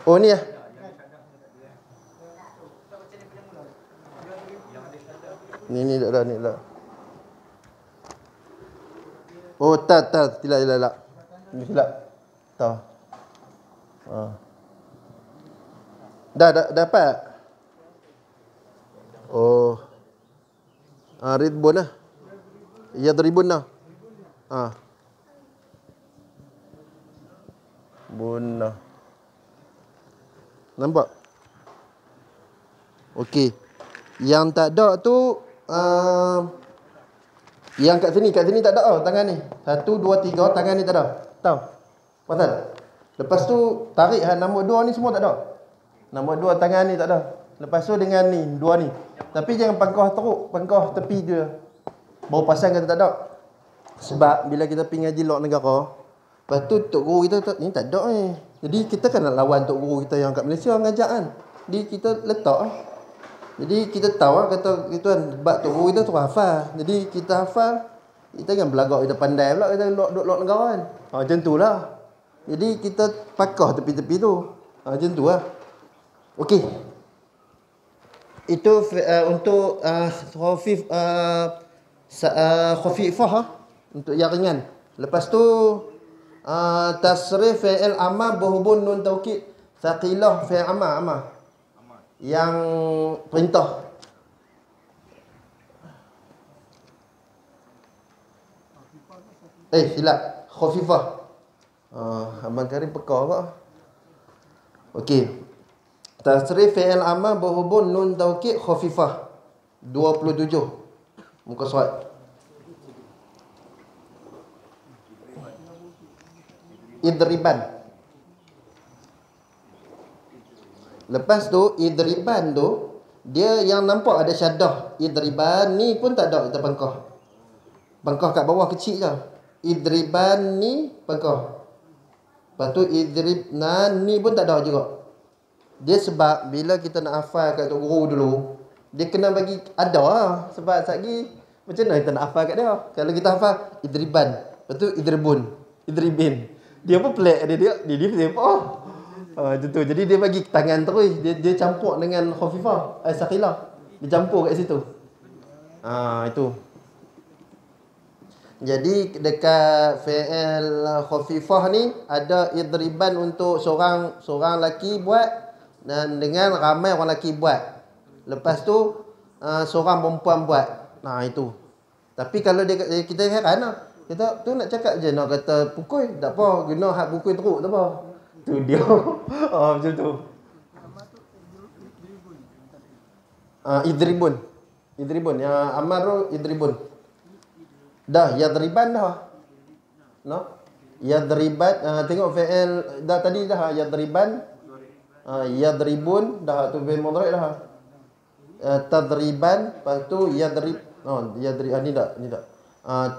Speaker 4: Oh ni lah. Ni tak ada, ni tak ada. Oh tak, silap. Ni silap. Tak. Dah dapat. Oh. Ridbun lah. Yadribun lah. Bunah. Nampak? Okey. Yang tak ada tu yang kat sini tak ada tangan ni. 1 2 3 tangan ni tak ada. Tahu? Pasal lepas tu tarik nombor 2 ni semua tak ada. Nombor 2 tangan ni tak ada. Lepas tu dengan ni, 2 ni. Tapi jangan pangkah teruk, pangkah tepi dia. Baru pasang kata tak ada. Sebab bila kita pergi ngaji luar negara, lepas tu Tok Guru kita ni tak ada ni. Jadi kita kan nak lawan Tok Guru kita yang kat Malaysia ngajak kan. Jadi kita letak Jadi kita tahu lah kata gitu kan. Sebab Tok Guru kita suruh hafal. Jadi kita hafal, kita kan belagak, kita pandai pula kita duduk luar negara kan. Macam tu lah. Jadi kita pakah tepi-tepi tu. Macam tu lah. Okey. Itu untuk khafifah untuk yang ringan. Lepas tu tasrif fi'il amar berhubung nun taukid thaqilah fi'il amar yang perintah. Silap. Khafifah. Abang Karim pekar apa? Okey. Tasrif fi'il amar berhubung nun taukid khafifah. 27 muka surat. Idriban. Lepas tu idriban tu dia yang nampak ada syaddah. Idriban ni pun tak ada kita pangkah. Pangkah kat bawah kecil je. Idriban ni pangkah. Lepas tu idribnan ni pun tak ada juga. Dia sebab bila kita nak hafal kat tok guru dulu, dia kena bagi ada lah. Sebab satgi macam mana kita nak hafal kat dia? Kalau kita hafal idriban, lepas tu idribun, idribin. Dia pun pelik dia apa? Macam tu. Jadi dia bagi tangan terus, dia campur dengan khafifah, saqilah. Dia campur kat situ. Itu. Jadi dekat fi'il khafifah ni ada idriban untuk seorang lelaki buat dan dengan ramai orang lelaki buat. Lepas tu seorang perempuan buat. Itu. Tapi kalau kita heran lah. Kita tu nak cakap je nak kata pukul, tak apa, guna hak pukul teruk tak apa. Tu dia. Macam tu. Idribun. Yang amar tu idribun. Dah yadriban dah. No? Yadriban tengok fi'il dah tadi dah yadriban. Yadribun dah tu fi'il mudhari' dah. Tadriban lepas tu yadrib. Ni tak.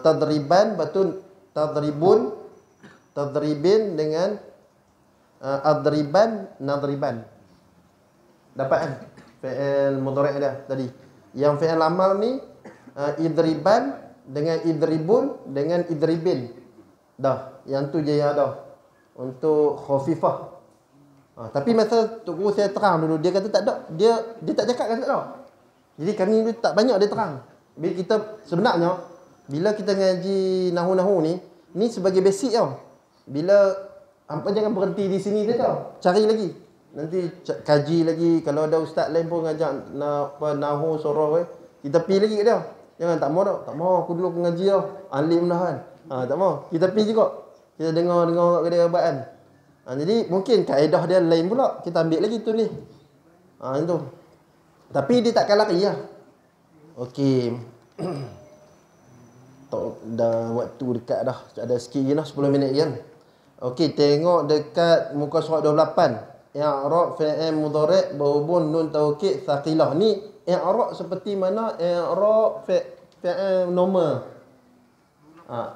Speaker 4: Tadriban lepas tu tadribun, tadribin dengan adriban, nadriban. Dapat kan? Fi'il mudhari' dah tadi. Yang fi'il amal ni idriban dengan idribun dengan idribin. Dah, yang tu je yang ada untuk khafifah. Tapi masa Tok Guru saya terang dulu, dia kata tak ada. Dia tak cakap kata tak ada. Jadi kami ni tak banyak dia terang. Bila kita sebenarnya bila kita ngaji nahu-nahu ni sebagai basic tau. Bila hampa jangan berhenti di sini je tau. Cari lagi. Nanti kaji lagi. Kalau ada ustaz lain pun ngajak nahu surah kita pergi lagi kat dia. Jangan tak mau tak. Tak mau aku dulu ngaji tau. Alim dah kan. Tak mau. Kita pergi juga. Kita dengar kat dia abad kan. Jadi mungkin kaedah dia lain pula. Kita ambil lagi tu ni. Itu. Tapi dia takkan lari lah. Okey. Dah waktu dekat dah. Ada sikit je lah. 10 minit je kan. Okey. Tengok dekat muka surat 28. I'rab fi'il mudhari' berhubung nun taukid thaqilah. Ni i'rab seperti mana i'rab fi'il normal.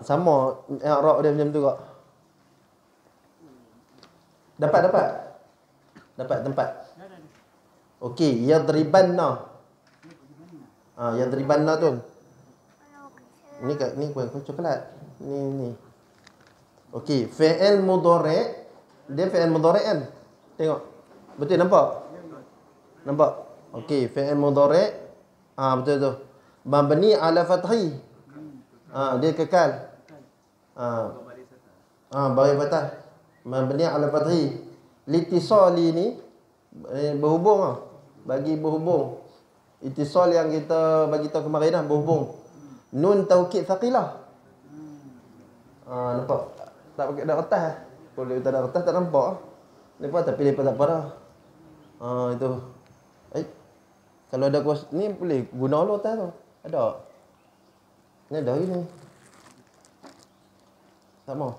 Speaker 4: Sama i'rab dia macam tu kak. Dapat tempat. Okey, yadribanna. Yadribanna tu. Ni kuih coklat. Ni. Okey, fi'il mudhari'. Dia fi'il mudhari' kan? Tengok. Betul nampak? Okey, fi'il mudhari'. Betul tu. Mabni ala fathi. Dia kekal. Bagi fathah. Mabni ala fathi. Litisali ni berhubung bagi berhubung. Itisal yang kita bagi tahu kemarin dah berhubung. Nun taukid thaqilah. Nampak? Tak pakai dah kertas. Kalau dia tak ada kertas tak nampak. Nampak tapi lepas tak apa dah. Itu. Kalau ada kuas ni boleh guna lo kertas tu. Ada. Ni ada lagi ni. Tak mau.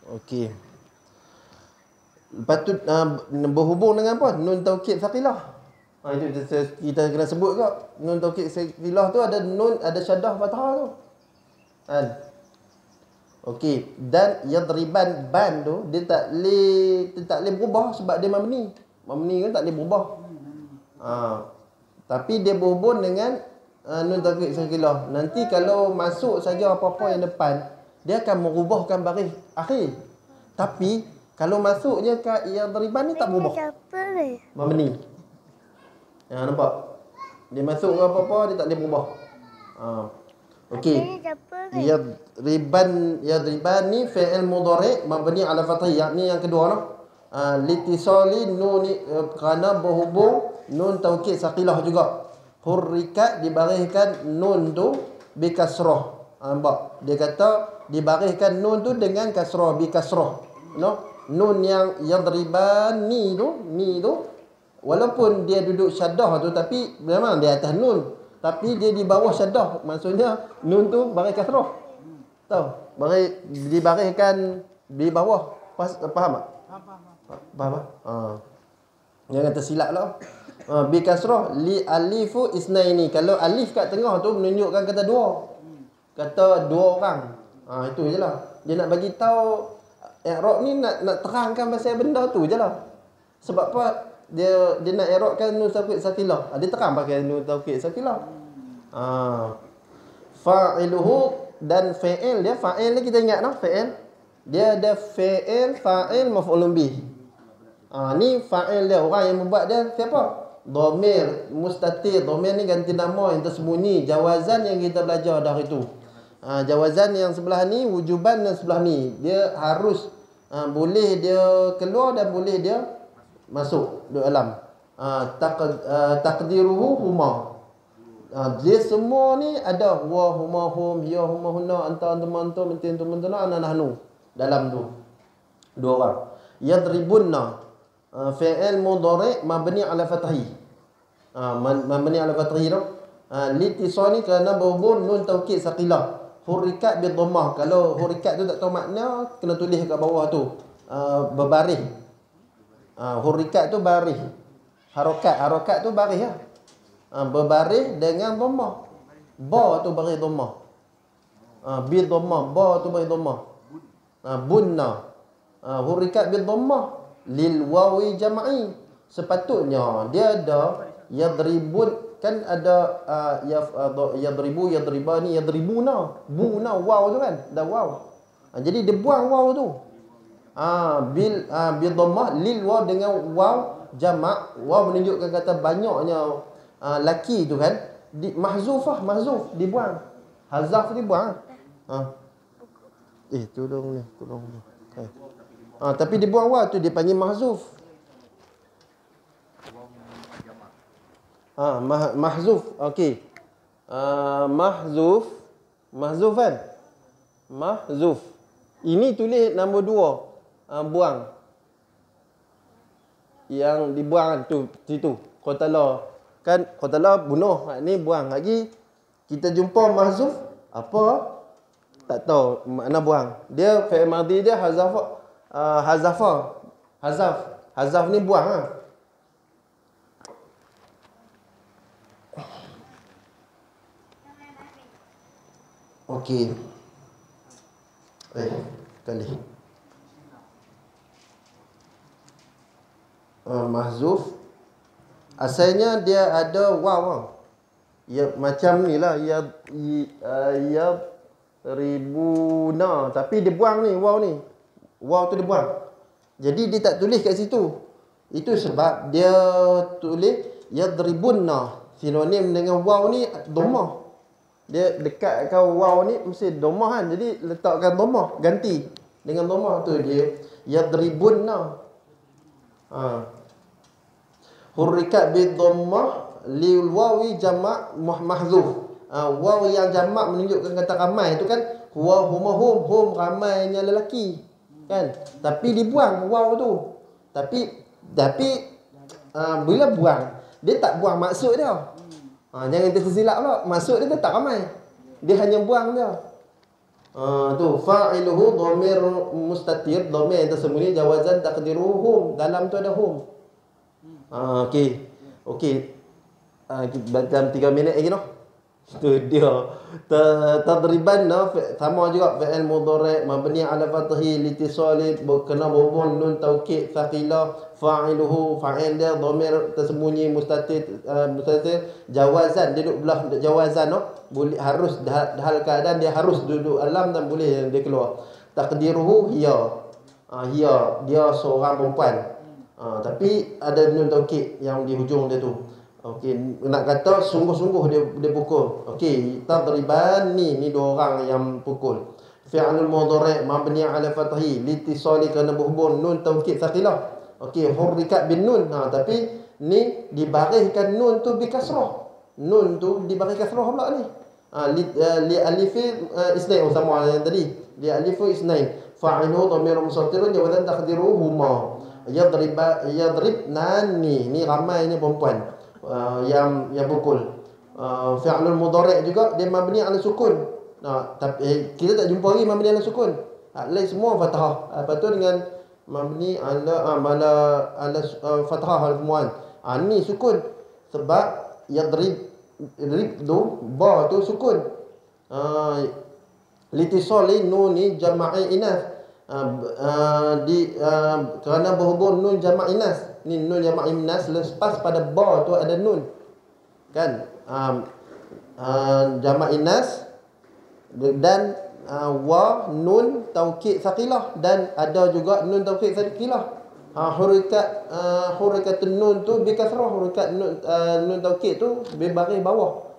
Speaker 4: Okey. Lepas tu berhubung dengan apa? Nun taukid thaqilah. Itu kita kena sebut ke. Nun taukid thaqilah tu ada nun, ada syaddah fathah tu. Kan? Okey. Dan yadriban ban tu dia tak boleh berubah sebab dia mabni. Mabni kan tak boleh berubah. Tapi dia berhubung dengan nun taukid thaqilah. Nanti kalau masuk saja apa-apa yang depan, dia akan merubahkan baris akhir. Tapi kalau masuknya ke yadriban ni tak berubah. Mabni. Ya, nampak? Dia masuk ke apa-apa dia tak boleh berubah. Okey. Yadriban ni fi'il mudhari' mabni ala fathah. Ni yang kedua noh. Litisali nun kerana berhubung nun taukid saqilah juga. Hurrikat dibariskan nun tu bi kasrah. Nampak? Dia kata dibariskan nun tu dengan kasrah bi kasrah. No? Nun yang yadriban ni tu walaupun dia duduk syaddah tu tapi memang dia atas nun. Tapi dia di bawah syaddah. Maksudnya nun tu baris kasrah. Tahu? Dibariskan di bawah. Faham tak? Faham tak? Jangan tersilap lah. Bi kasrah li alifu isnaini. Kalau alif kat tengah tu menunjukkan kata dua. Kata dua orang. Itu je lah. Dia nak bagi tahu i'rab ni nak terangkan pasal benda tu je lah. Sebab apa? Dia nak i'rabkan nun taukid sakilah. Dia terang pakai nun taukid sakilah. Fa'iluhu dan fa'il dia. Fa'il ni kita ingat noh, fa'il. Dia ada fa'il, fa'il, maf'ulun bih. Ni fa'il dia, orang yang membuat dia siapa? Dhamir mustatir. Dhamir ni ganti nama yang tersembunyi. Jawazan yang kita belajar dari tu. Jawazan yang sebelah ni, wujuban yang sebelah ni. Dia harus boleh dia keluar dan boleh dia masuk dalam. Taqdiruhu huma. Dia semua ni ada wa huma hum, ya huma hunna, anta antum antum, antum antum, ana nahnu. Dalam tu. Dua orang. Yadribunna. Fi'il mudhari' mabni ala fathi. Mabni ala fathi tu. Litisani kerana berhubung nun taukid saqilah. Hurrikat bi dhammah. Kalau hurrikat tu tak tahu makna, kena tulis kat bawah tu. Berbaris. Hurrikat tu baris. Harokat tu baris lah. Berbaris dengan dhammah. Ba tu baris dhammah. Bi dhammah. Ba tu baris dhammah. Bunna. Hurrikat bi dhammah lil wawi jam'i. Sepatutnya dia ada yadribun, kan ada yadribu, yadribani, yadribuna. Buna waw tu kan, ada waw. Jadi dia buang waw tu. Bil dhammah lil waw dengan waw jamak. Waw menunjukkan kata banyaknya laki tu kan. Mahzufah, mahzuf dibuang. Hazaf dibuang. Tolong ni. Okay. Tapi dibuang waw tu dia panggil mahzuf. Mahzuf. Okey. Mahzuf kan? Mahzuf. Ini tulis nombor 2. Buang. Yang dibuang tu situ. Qatala. Kan qatala bunuh. Ni buang. Lagi kita jumpa mahzuf apa? Tak tahu makna buang. Dia fi'il madhi dia hazafa. Hazaf ni buang . Okey. Kali. Mahzuf. Asalnya dia ada waw. Ya macam ni lah. Ya ribuna. Tapi dia buang ni waw ni. Waw tu dia buang. Jadi dia tak tulis kat situ. Itu sebab dia tulis yadribunna. Sinonim dengan waw ni dhammah. Dia dekat kau waw ni mesti dhammah kan. Jadi letakkan dhammah, ganti dengan dhammah tu dia yadribunna. Hurrikat bi dhammah lil wawi jamak mahzuf. Waw yang jamak menunjukkan kata ramai tu kan. Huwa huma hum ramainya lelaki kan. Tapi dibuang waw tu. Tapi bila buang dia tak buang maksud dia. Jangan tersilap pula. Maksud dia tak ramai. Dia hanya buang dia. Tu fa'iluhu dhamir mustatir. Dhamir yang tersembunyi. Jawazan taqdiruhum. Dalam tu ada hum. Okey. Dalam 3 minit lagi noh. Itu dia. Tadriban sama juga fi'il mudhari' mabni ala fathi litisali kena berhubung nun taukid thaqilah fa'iluhu, fa'il dia dhamir tersembunyi mustatir, jawazan, dia duduk belah jawazan, boleh, harus hal keadaan dia harus duduk alam dan boleh dia keluar. Taqdiruhu hiya, hiya, dia seorang perempuan. Tapi ada nun taukid yang di hujung dia tu. Okey, nak kata sungguh-sungguh dia pukul. Okey, tadribani, ni dua orang yang pukul. Fi'lul mudhari' mabni 'ala fathi litisali, kerana berhubung nun taukid tsaqilah. Okey, hurrikat bin nun. Tapi ni dibariskan nun tu bi kasrah. Nun tu dibaris kasrah pula ni. Li alifi isnain, sama yang tadi. Li alifu isnain. Fa'ilu dhamirun mustatirun jawazan taqdiruhuma. Yadribnani, ni ramai ni perempuan yang pukul. Fi'lul mudhari' juga dia mabni 'ala sukun. Tapi kita tak jumpa lagi mabni 'ala sukun. Lain semua fathah. Lepas tu dengan mabni 'ala fathah al-muan. Ni sukun sebab yadrib tu ba tu sukun. Litisali nun ni jama'i inas. Kerana berhubung nun jama' inas. Ni nun jama' inas lepas pada ba tu ada nun. Kan? Jama' inas dan wa nun taukid saqilah, dan ada juga nun taukid saqilah. Hurrikat nun tu bi kasrah, hurrikat nun taukid tu bi baris bawah.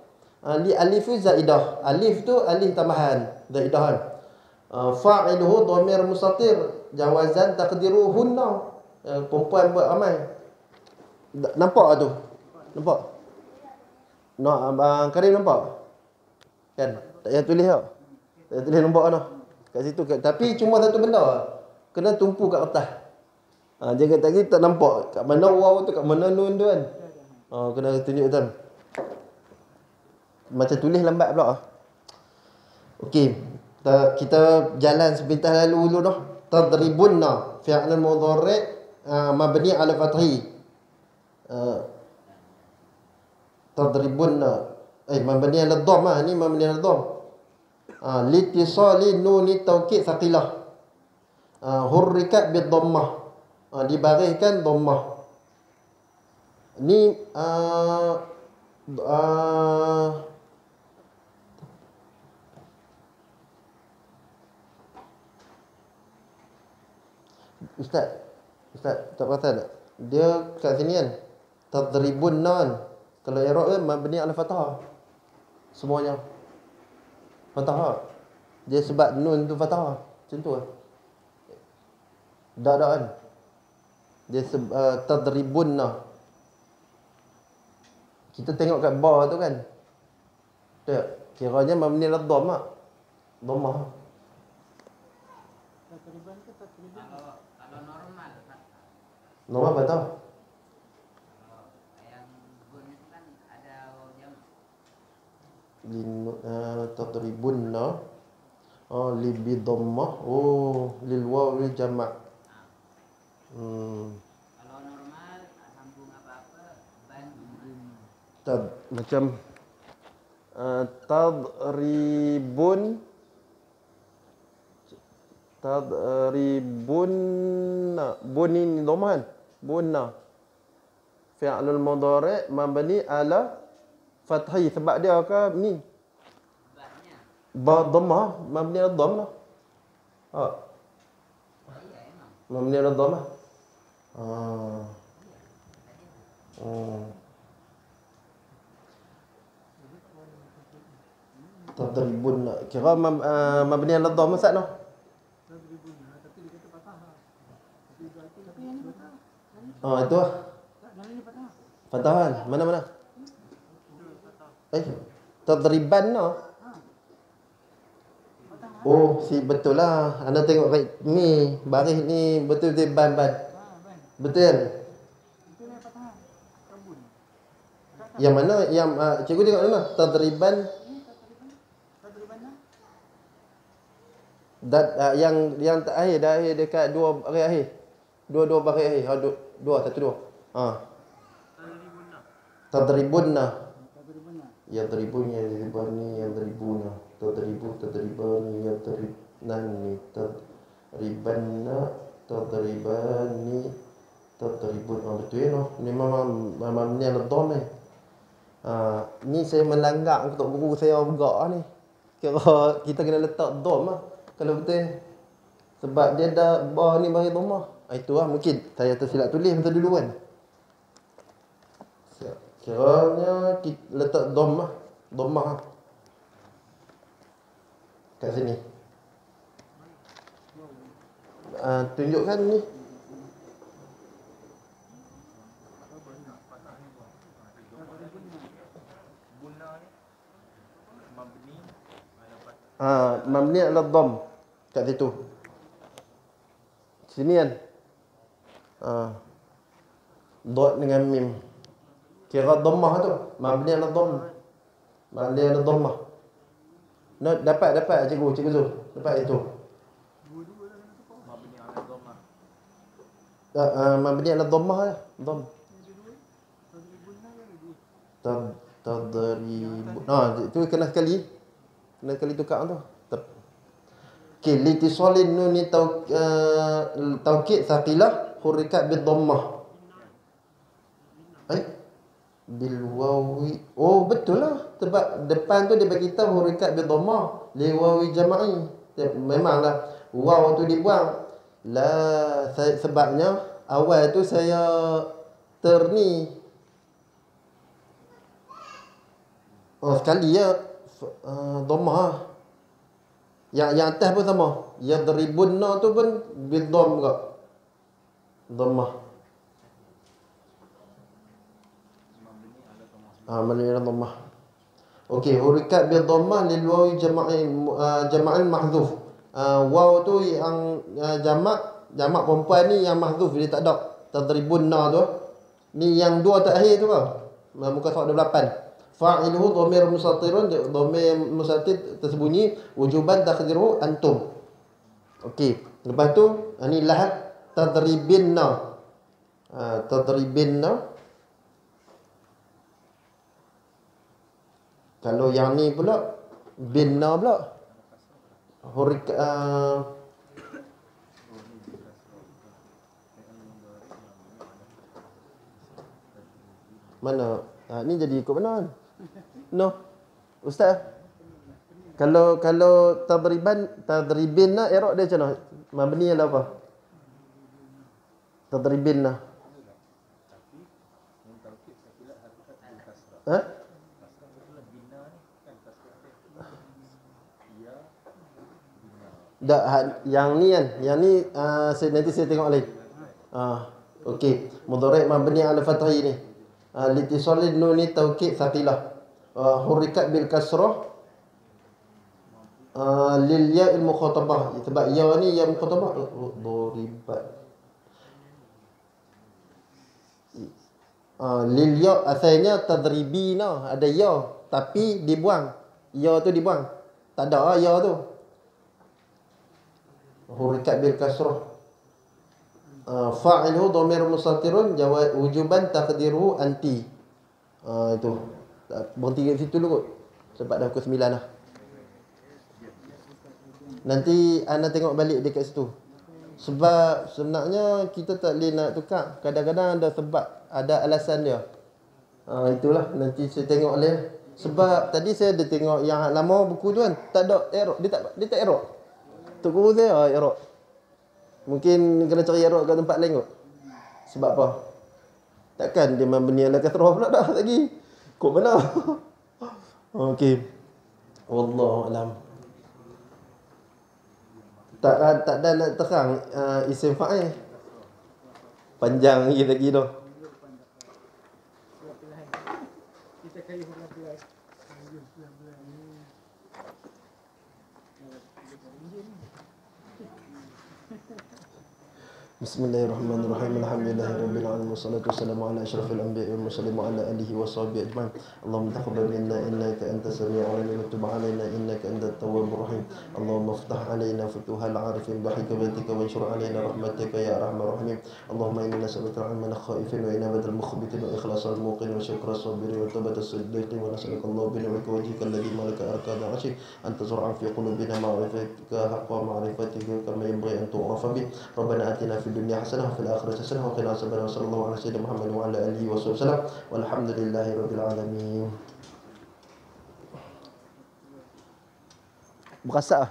Speaker 4: Li alif zaidah, alif tu alif tambahan zaidahan. Fa'iluhu dhamir mustatir jawazan taqdiruhunna. Perempuan buat ramai. Nampak tu? Nampak? Abang Karim nampak? Kan? Tak payah tulis tau. Tak payah tulis nombor dah. Kat situ. Tapi cuma satu benda. Kena tumpu kat kertas. Jangan tadi tak nampak. Kat mana waw tu, kat mana nun tu kan. Kena tunjuk betul. Macam tulis lambat pula. Okey. Kita jalan sepintas lalu dulu dah. Tadribunna. Fi'al mudhari' mabni 'ala fathi. Tadribunna. Mabni 'ala dhamm lah. Ni mabni 'ala dhamm. Litisali nuni taukid saqilah. Hurrikat bid dhammah. Dibariskan dhammah. Ni Ustaz tak perasan tak? Dia kat sini kan tadribun nan. Kalau i'rab kan mabni 'ala fathah. Semuanya fathah. Dia sebab nun tu fathah. Macam tu lah. Tak kan. Dia tadribun nah. Kita tengok kat bawah tu kan. Tak. Kiranya mabni 'ala dhamm ah. Dhammah. Normal apa tau?
Speaker 5: Yang gun itu kan ada waw jam.
Speaker 4: Tadribunna. Li bi dhammah. Lil waw lil jama'.
Speaker 5: Kalau normal tak sambung apa-apa ban.
Speaker 4: Macam tadribun bun ni dhammah kan? Bunna. Fi'lul mudhari' mabni 'ala fathi, sebab dia ke ni?
Speaker 5: Sebabnya.
Speaker 4: Ba dhammah mabni 'ala dhamm lah.
Speaker 5: Iya emang.
Speaker 4: Mabni 'ala dhamm lah. Tadribun kira mabni 'ala dhamm Ustaz noh. Itu lah. Fatahan. Mana? Tadriban no. Si betul lah. Anda tengok kat ni, baris ni betul-betul ban. Betul. Yang mana? Yang cikgu tengok mana? Tadriban. Yang tak akhir, dah akhir dekat dua baris akhir. Dua baris akhir. Satu. Tadribunna. Yadribuni, yadribuna. Tadribani, yadribnani. Tadribanna, tadribani. Tadribun. Betul no. Ni memang ni al-dham ni. Ni saya melanggar untuk guru saya juga ni. Kira kita kena letak dham lah. Kalau betul. Sebab dia dah bawah ni bagi dhammah. Itu lah mungkin saya tersilap tulis masa dulu kan. Kiranya kita letak dhammah. Dhammah lah. Kat sini. Tunjukkan ni. Mabni ala dhamm kat situ. Sini kan. Dot dengan mim. Kira dhammah tu. Mabni ala dhamm. Mabni ala dhammah. No, dapat cikgu Zul. Dapat itu. Mabni ala dhammah lah. Dhamm. Tadribun. Itu kena sekali. Kena sekali tukar tu. Okey, litisalin nun ni taukid saqilah hurikat bid dhammah. Bil wawi. Oh betul lah. Sebab depan tu dia bagi tahu hurikat bid dhammah li wawi jama'i. Memanglah waw tu dibuang. Sebabnya awal tu saya terni. Sekali ya dhammah. Yang atas pun sama. Yadribunna tu pun bil dhamm juga. Dhammah. Mabni ala dhammah. Okey, hurikat bil dhammah lil wawi jama'in mahdzuf. Waw tu yang jamak perempuan ni yang mahdzuf dia tak ada. Tadribunna tu. Ni yang dua terakhir tu lah. Muka surat 28. Fa'iluhu dhamir mustatirun, dhamir mustatir tersembunyi, wujuban takdiruhu antum. Okey, lepas tu ni lahat tadribinna. Tadribinna. Kalau yang ni pula binna pula. Hurik mana? Ni jadi ikut mana kan? No. Ustaz. Kalau tadribinna i'rab dia macam mana? Mabni ala apa? Tadribinna. Yang ni kan. Yang ni nanti saya tengok lagi. Okey. Mudhari' mabni ala fathi ni. Litisalin nun ni taukid saqilah. Hurikat bil kasrah lil ya'il mukhatabah. Sebab ya ni ya mukhatabah duribat. Lil ya asalnya tadribina, ada ya tapi dibuang. Ya tu dibuang. Tak ada ya tu. Hurikat bil kasrah. Fa'iluhu dhamir mustatirun jawab wujuban taqdiruhu anti. Itu. Berhenti kat situ dulu kot. Sebab dah pukul 9 dah. Nanti anda tengok balik dekat situ. Sebab sebenarnya kita tak boleh nak tukar. Kadang-kadang ada sebab, ada alasan dia. Itulah nanti saya tengok boleh. Sebab tadi saya ada tengok yang lama buku tu kan, tak ada error. Dia tak error. Tok guru saya error. Mungkin kena cari error kat tempat lain kot. Sebab apa? Takkan dia mabni ala kasrah pula dah lagi. Kok mana? Okey. Wallahu alam. Tak ada nak terang isim fa'il. Panjang lagi tu.
Speaker 2: Kita kayu belah-belah.
Speaker 4: Bismillahirrahmanirrahim. Alhamdulillahirabbil alamin wassalatu wassalamu ala asyrafil anbiya'i wal mursalin wa ala alihi washabihi ajma'in. Allahumma taqabbal minna innaka antas samiul alim wa tub 'alaina innaka antat tawwabur rahim. Allahumma iftah 'alaina futuhal 'arifin bihikmatika wa anshur 'alaina rahmatika ya arhamar rahimin. Allahumma inna nas'aluka 'ilman khaifin wa inabatal mukhbitin wa ikhlasan muqin wa syukra sabirin wa tawbatas siddiqin wa nas'aluka Allah bi ni'mika wajhika alladhi malaka arkana 'arshi an tazra'a fi qulubina ma'rifatika haqqa ma'rifatika kama yanbaghi an tu'rafa bi. Rabbana atina fid fid dunya hasanah wa fil akhirati hasanah wa qina adzabannar. Sallallahu alaihi wasallam Muhammad wa ala alihi wasallam. Walhamdulillahi rabbil alamin. Berasa ah.